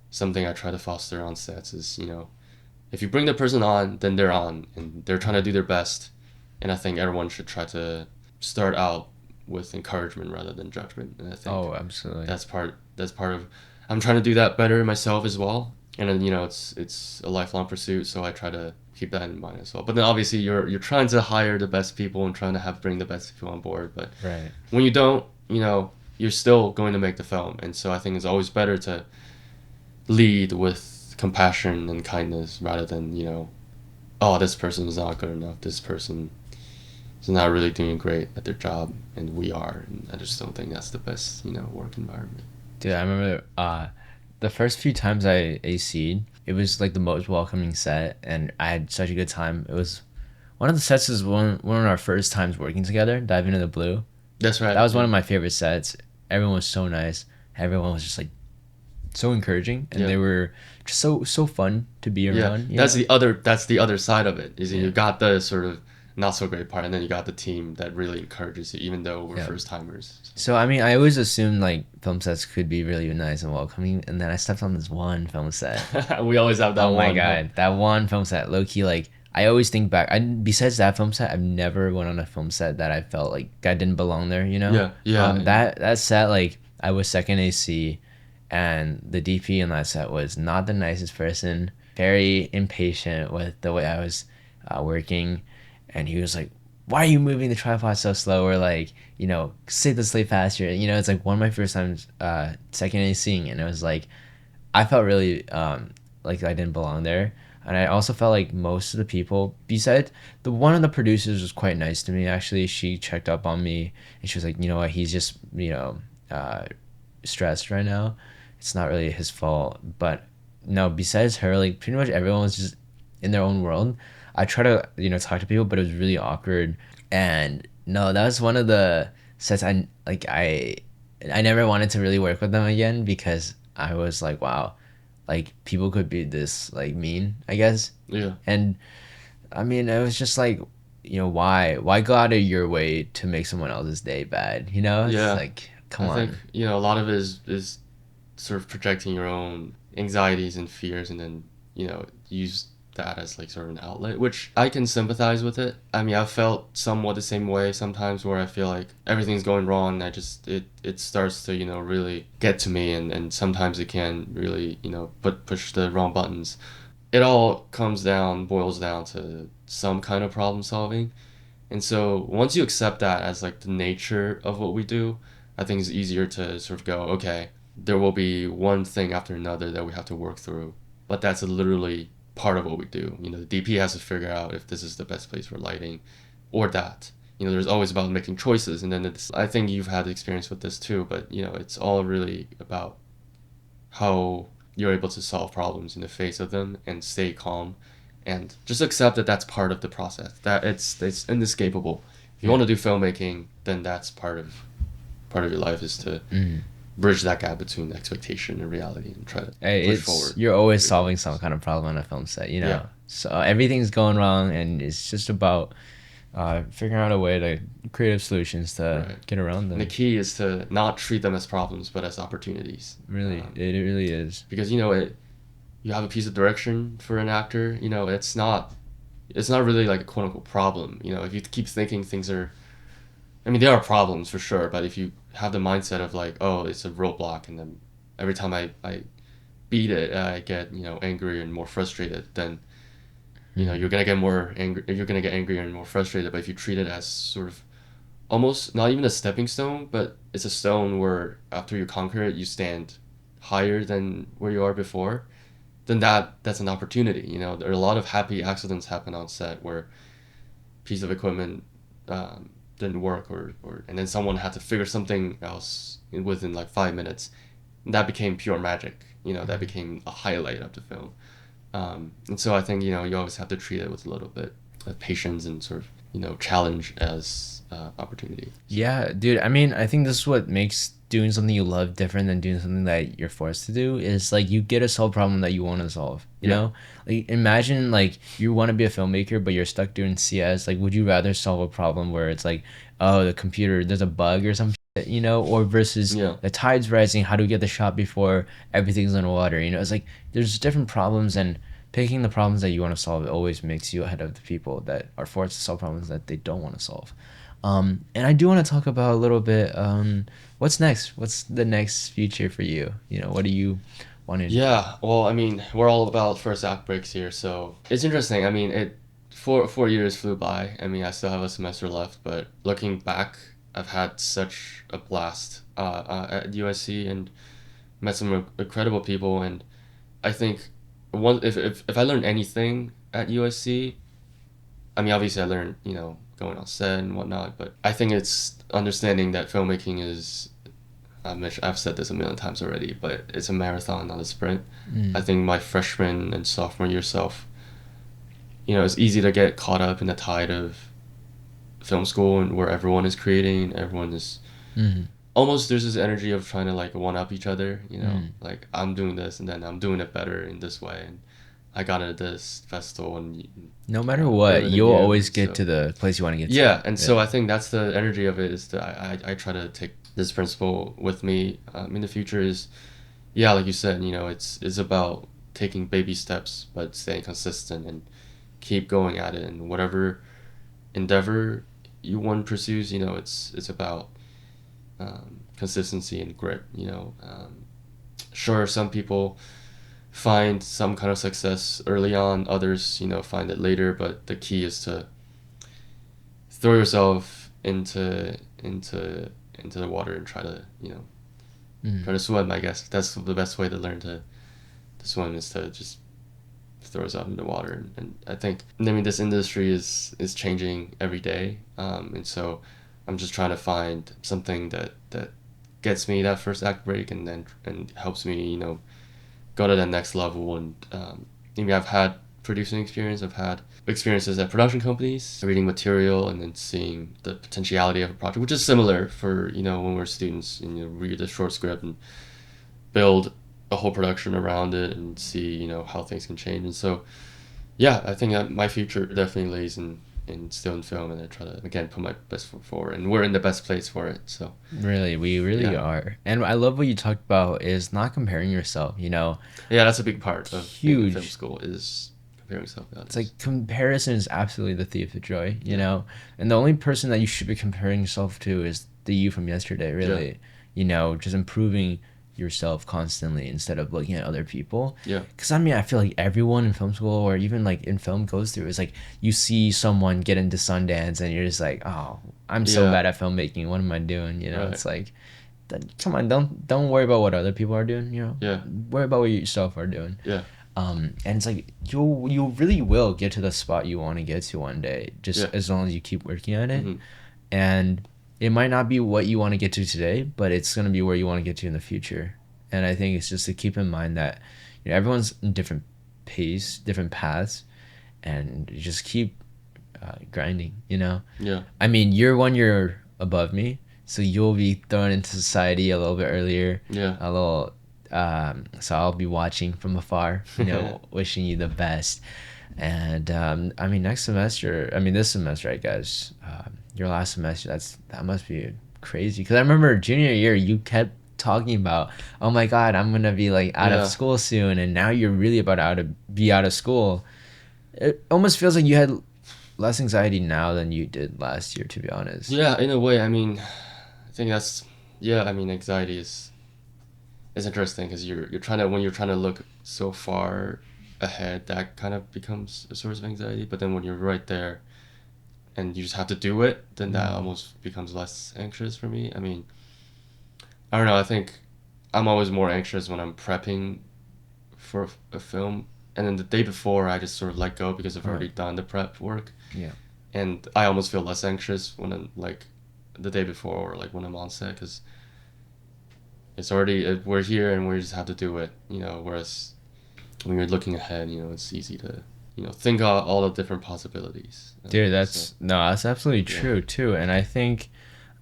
something I try to foster on sets is, if you bring the person on, then they're on and they're trying to do their best. And I think everyone should try to start out with encouragement rather than judgment. And I think Oh, absolutely. that's part of I'm trying to do that better myself as well. And then, it's a lifelong pursuit, so I try to keep that in mind as well. But then obviously you're trying to hire the best people and trying to bring the best people on board. But Right. when you don't, you're still going to make the film. And so I think it's always better to lead with compassion and kindness rather than, oh, this person is not good enough, this person is not really doing great at their job, and we are. And I just don't think that's the best, work environment. Dude, I remember the first few times I AC'd, it was like the most welcoming set and I had such a good time. It was one of the sets is one of our first times working together, Dive Into the Blue. That's right. That was one Yeah. of my favorite sets. Everyone was so nice. Everyone was just like so encouraging and Yeah. they were just so fun to be Yeah, around, that's the other side of it. Is Yeah. you got the sort of not so great part, and then you got the team that really encourages you, even though we're Yeah. first timers. So I mean, I always assumed like film sets could be really nice and welcoming, and then I stepped on this one film set. We always have that Oh my one. Huh? god, that one film set, low key, like I always think back. I besides that film set, I've never went on a film set that I felt like I didn't belong there. Yeah, yeah, That set, like I was second AC, and the DP in that set was not the nicest person, very impatient with the way I was working, and he was like, "Why are you moving the tripod so slow?" Or like, say this way faster. It's like one of my first times second seeing, and it was like I felt really like I didn't belong there. And I also felt like most of the people, besides the one of the producers was quite nice to me. Actually, she checked up on me and she was like, you know what, he's just, uh, stressed right now. It's not really his fault. But no, besides her, like pretty much everyone was just in their own world. I try to, talk to people, but it was really awkward. And no, that was one of the sets I never wanted to really work with them again because I was like, wow, like people could be this like mean, I guess. Yeah. And I mean, it was just like, why go out of your way to make someone else's day bad? It's Yeah. like, come I think, on. a lot of it is sort of projecting your own anxieties and fears and then, use that as like sort of an outlet, which I can sympathize with it. I mean, I've felt somewhat the same way sometimes where I feel like everything's going wrong and it starts to, really get to me and sometimes it can really, push the wrong buttons. It all boils down to some kind of problem solving. And so once you accept that as like the nature of what we do, I think it's easier to sort of go, okay, there will be one thing after another that we have to work through. But that's literally part of what we do. The DP has to figure out if this is the best place for lighting or that. There's always about making choices. And then I think you've had experience with this too, but, it's all really about how you're able to solve problems in the face of them and stay calm and just accept that that's part of the process, that it's inescapable. If you Yeah. want to do filmmaking, then that's part of your life is to Mm. bridge that gap between expectation and reality and try to Hey, push it's forward. you're always solving some kind of problem on a film set. Yeah. So everything's going wrong, and it's just about figuring out a way to creative solutions to Right. get around And the them. key is to not treat them as problems but as opportunities. Really, it really is. Because you have a piece of direction for an actor, it's not really like a quote unquote problem. If you keep thinking things are, I mean, there are problems for sure, but if you have the mindset of like, oh, it's a roadblock, and then every time I beat it, I get, angrier and more frustrated, then, you're gonna get more angry, you're gonna get angrier and more frustrated. But if you treat it as sort of almost not even a stepping stone, but it's a stone where after you conquer it, you stand higher than where you are before, then that's an opportunity. There are a lot of happy accidents happen on set where piece of equipment didn't work or and then someone had to figure something else within like 5 minutes. And that became pure magic. That became a highlight of the film. And so I think you always have to treat it with a little bit of patience and sort of challenge as opportunity. Yeah, dude. I mean, I think this is what makes doing something you love different than doing something that you're forced to do. Is like you get to solve a problem that you want to solve. You Yeah. know, like imagine like you want to be a filmmaker, but you're stuck doing CS. Like, would you rather solve a problem where it's like, oh, the computer, there's a bug or some shit, or versus Yeah. the tide's rising, how do we get the shot before everything's underwater? It's like there's different problems, and picking the problems that you want to solve always makes you ahead of the people that are forced to solve problems that they don't want to solve. And I do want to talk about a little bit. What's next? What's the next future for you? What do you want to? Yeah, well, I mean, we're all about first act breaks here, so it's interesting. I mean, 4 years flew by. I mean, I still have a semester left, but looking back, I've had such a blast at USC and met some incredible people. And I think if I learned anything at USC, I mean, obviously I learned going on set and whatnot, but I think it's understanding that filmmaking is I've said this a million times already, but it's a marathon, not a sprint. I Mm. think my freshman and sophomore year self, it's easy to get caught up in the tide of film school and where everyone is creating, everyone is Mm. almost there's this energy of trying to like one up each other, Mm. like I'm doing this and then I'm doing it better in this way and I got into this festival and No matter better what, than you'll you. always get So to the place you want to get to. yeah, and so Yeah. I think that's the energy of it is that I try to take this principle with me in the future is yeah, like you said, it's about taking baby steps but staying consistent and keep going at it and whatever endeavor one pursues, it's about consistency and grit, sure, some people find some kind of success early on, others, find it later, but the key is to throw yourself into the water and try to, try to swim. I guess that's the best way to learn to swim, is to just throw yourself into the water. And I mean, this industry is changing every day, and so I'm just trying to find something that gets me that first act break, and then and helps me, go to that next level. And maybe I've had producing experience. I've had experiences at production companies, reading material and then seeing the potentiality of a project, which is similar for, when we're students, and read a short script and build a whole production around it and see, how things can change. And so, yeah, I think that my future definitely lays in still in film, and I try to, again, put my best foot forward, and we're in the best place for it. So Really, we really yeah. are. And I love what you talked about is not comparing yourself, you know. Yeah, that's a big part of being in film Huge. school, is comparing yourself to It's others. like comparison is absolutely the thief of joy, you Yeah. know. And the only person that you should be comparing yourself to is the you from yesterday, Yeah. really. You know, just improving yourself constantly instead of looking at other people. Yeah. Because I mean, I feel like everyone in film school or even like in film goes through is like you see someone get into Sundance and you're just like, oh, I'm so Yeah. bad at filmmaking. What am I doing? You know, Right. it's like, come on, don't worry about what other people are doing. You know, Yeah. worry about what you yourself are doing. Yeah. And it's like you really will get to the spot you want to get to one day, just Yeah. as long as you keep working at it. Hmm. And it might not be what you want to get to today, but it's gonna be where you want to get to in the future. And I think it's just to keep in mind that everyone's in different pace, different paths, and you just keep grinding. You know, Yeah. I mean, you're 1 year above me, so you'll be thrown into society a little bit earlier, Yeah. a little. So I'll be watching from afar, wishing you the best. And I mean, next semester, I mean, this semester, I guess, your last semester, that must be crazy. Because I remember junior year, you kept talking about, oh my God, I'm gonna be like out of Yeah. school soon, and now you're really about to be out of school. It almost feels like you had less anxiety now than you did last year, to be honest. Yeah, in a way. I mean, I think that's, yeah. I mean, anxiety is interesting, because you're trying to, when you're trying to look so far ahead, that kind of becomes a source of anxiety. But then when you're right there and you just have to do it, then that almost becomes less anxious for me. I mean, I don't know. I think I'm always more anxious when I'm prepping for a film, and then the day before I just sort of let go because I've already Right. done the prep work, Yeah. and I almost feel less anxious when I'm like the day before, or like when I'm on set, because it's already, we're here and we just have to do it, whereas when you're looking ahead, it's easy to, think of all the different possibilities. Dude, So that's absolutely yeah. true too. And I think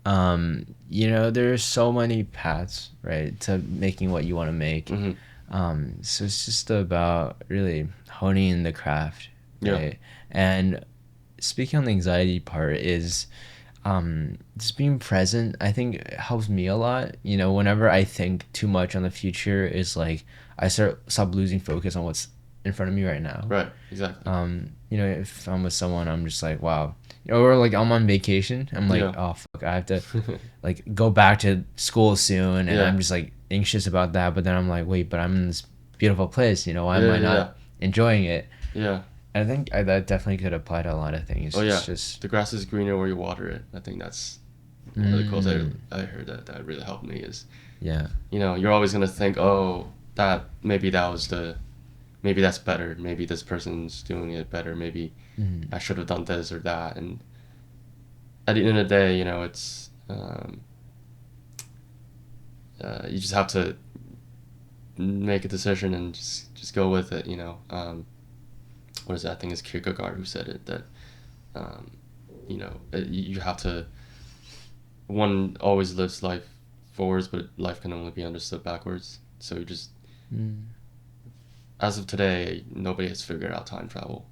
there's so many paths, right, to making what you want to make. Hmm. So it's just about really honing in the craft, Yeah. right? And speaking on the anxiety part is just being present. I think it helps me a lot. Whenever I think too much on the future, is like I stop losing focus on what's in front of me right now. Right. Exactly. If I'm with someone, I'm just like, wow. Or like I'm on vacation, I'm like, Yeah. oh fuck, I have to like go back to school soon, and Yeah. I'm just like anxious about that. But then I'm like, wait, but I'm in this beautiful place, why am Yeah. I Yeah. not enjoying it? Yeah. And I think that definitely could apply to a lot of things. Oh yeah. It's just The grass is greener where you water it. I think that's one of the quotes mm, I heard that really helped me, is, yeah, you're always gonna think, oh, that maybe that was maybe that's better. Maybe this person's doing it better. Maybe mm, I should have done this or that. And at the end of the day, it's, you just have to make a decision and just go with it. What is that? I think it's Kierkegaard who said it, that, you have to, one always lives life forwards, but life can only be understood backwards. So you just, mm. as of today, nobody has figured out time travel.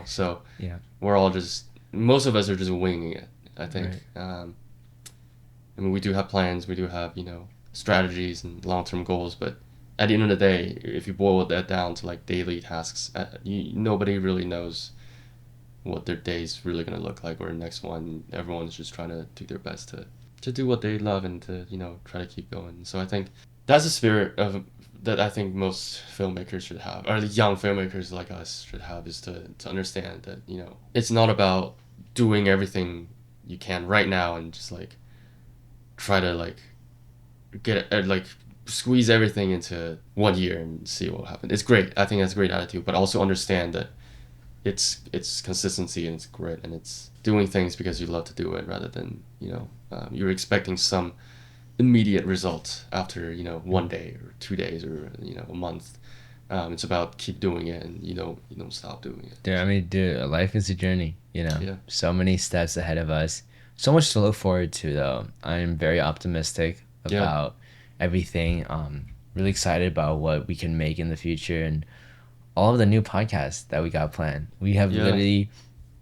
So Yeah, we're all just, most of us are just winging it, I think. right. I mean, we do have plans, we do have, strategies and long-term goals, but at the end of the day, if you boil that down to like daily tasks, nobody really knows what their day's really going to look like, or the next one. Everyone's just trying to do their best to do what they love, and to, try to keep going. So I think that's the spirit of that I think most filmmakers should have, or the young filmmakers like us should have, is to understand that, you know, it's not about doing everything you can right now and just like try to like get like squeeze everything into 1 year and see what happens. It's great. I think that's a great attitude, but also understand that it's consistency and it's grit and it's doing things because you love to do it rather than, you know, you're expecting some immediate result after, you know, 1 day or 2 days or, you know, a month. It's about keep doing it, and you don't stop doing it. Dude, I mean, dude, life is a journey, you know. Yeah. So many steps ahead of us. So much to look forward to, though. I'm very optimistic Yeah. about everything. Really excited about what we can make in the future and all of the new podcasts that we got planned. We have Yeah. literally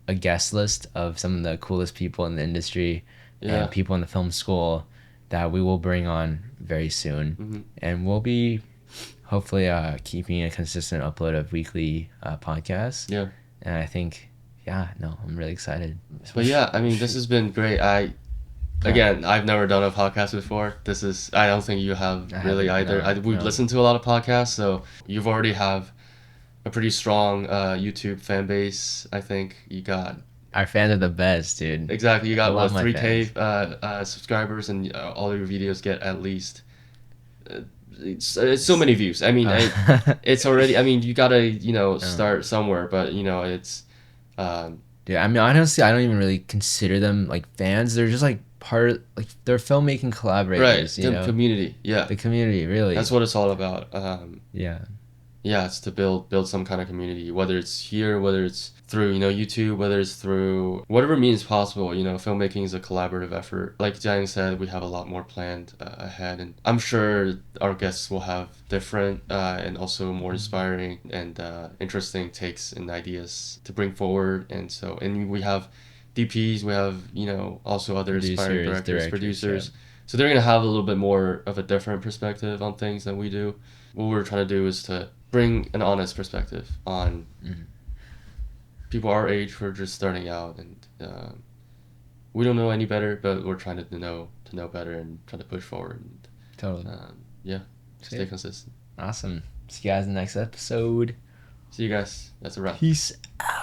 a guest list of some of the coolest people in the industry Yeah. and people in the film school that we will bring on very soon. Mm-hmm. And we'll be hopefully keeping a consistent upload of weekly podcasts. Yeah. And I think, yeah, no, I'm really excited. But yeah, I mean, this has been great. Again, I've never done a podcast before. I don't think you have I really haven't, either. no, We've no. listened to a lot of podcasts, so you've already have a pretty strong YouTube fan base. I think you got Our fans are the best, dude. exactly. You got I love what, my 3K fans. subscribers, and all your videos get at least. It's so many views. I mean, it's already. I mean, you gotta start somewhere, but it's. Dude, I mean, honestly, I don't even really consider them like fans. They're just like like they're filmmaking collaborators, Right, the community. Yeah, the community, really. that's what it's all about. Yeah. Yeah, it's to build some kind of community, whether it's here, whether it's through YouTube, whether it's through whatever means possible. Filmmaking is a collaborative effort. Like Jiayang said, we have a lot more planned ahead, and I'm sure our guests will have different and also more inspiring and interesting takes and ideas to bring forward. And we have DPs, we have also other inspiring directors, producers. Yeah. So they're gonna have a little bit more of a different perspective on things than we do. What we're trying to do is to bring an honest perspective on people our age who are just starting out, and we don't know any better, but we're trying to know better and try to push forward. And, Totally. yeah, stay consistent. Awesome. See you guys in the next episode. See you guys. That's a wrap. Peace out.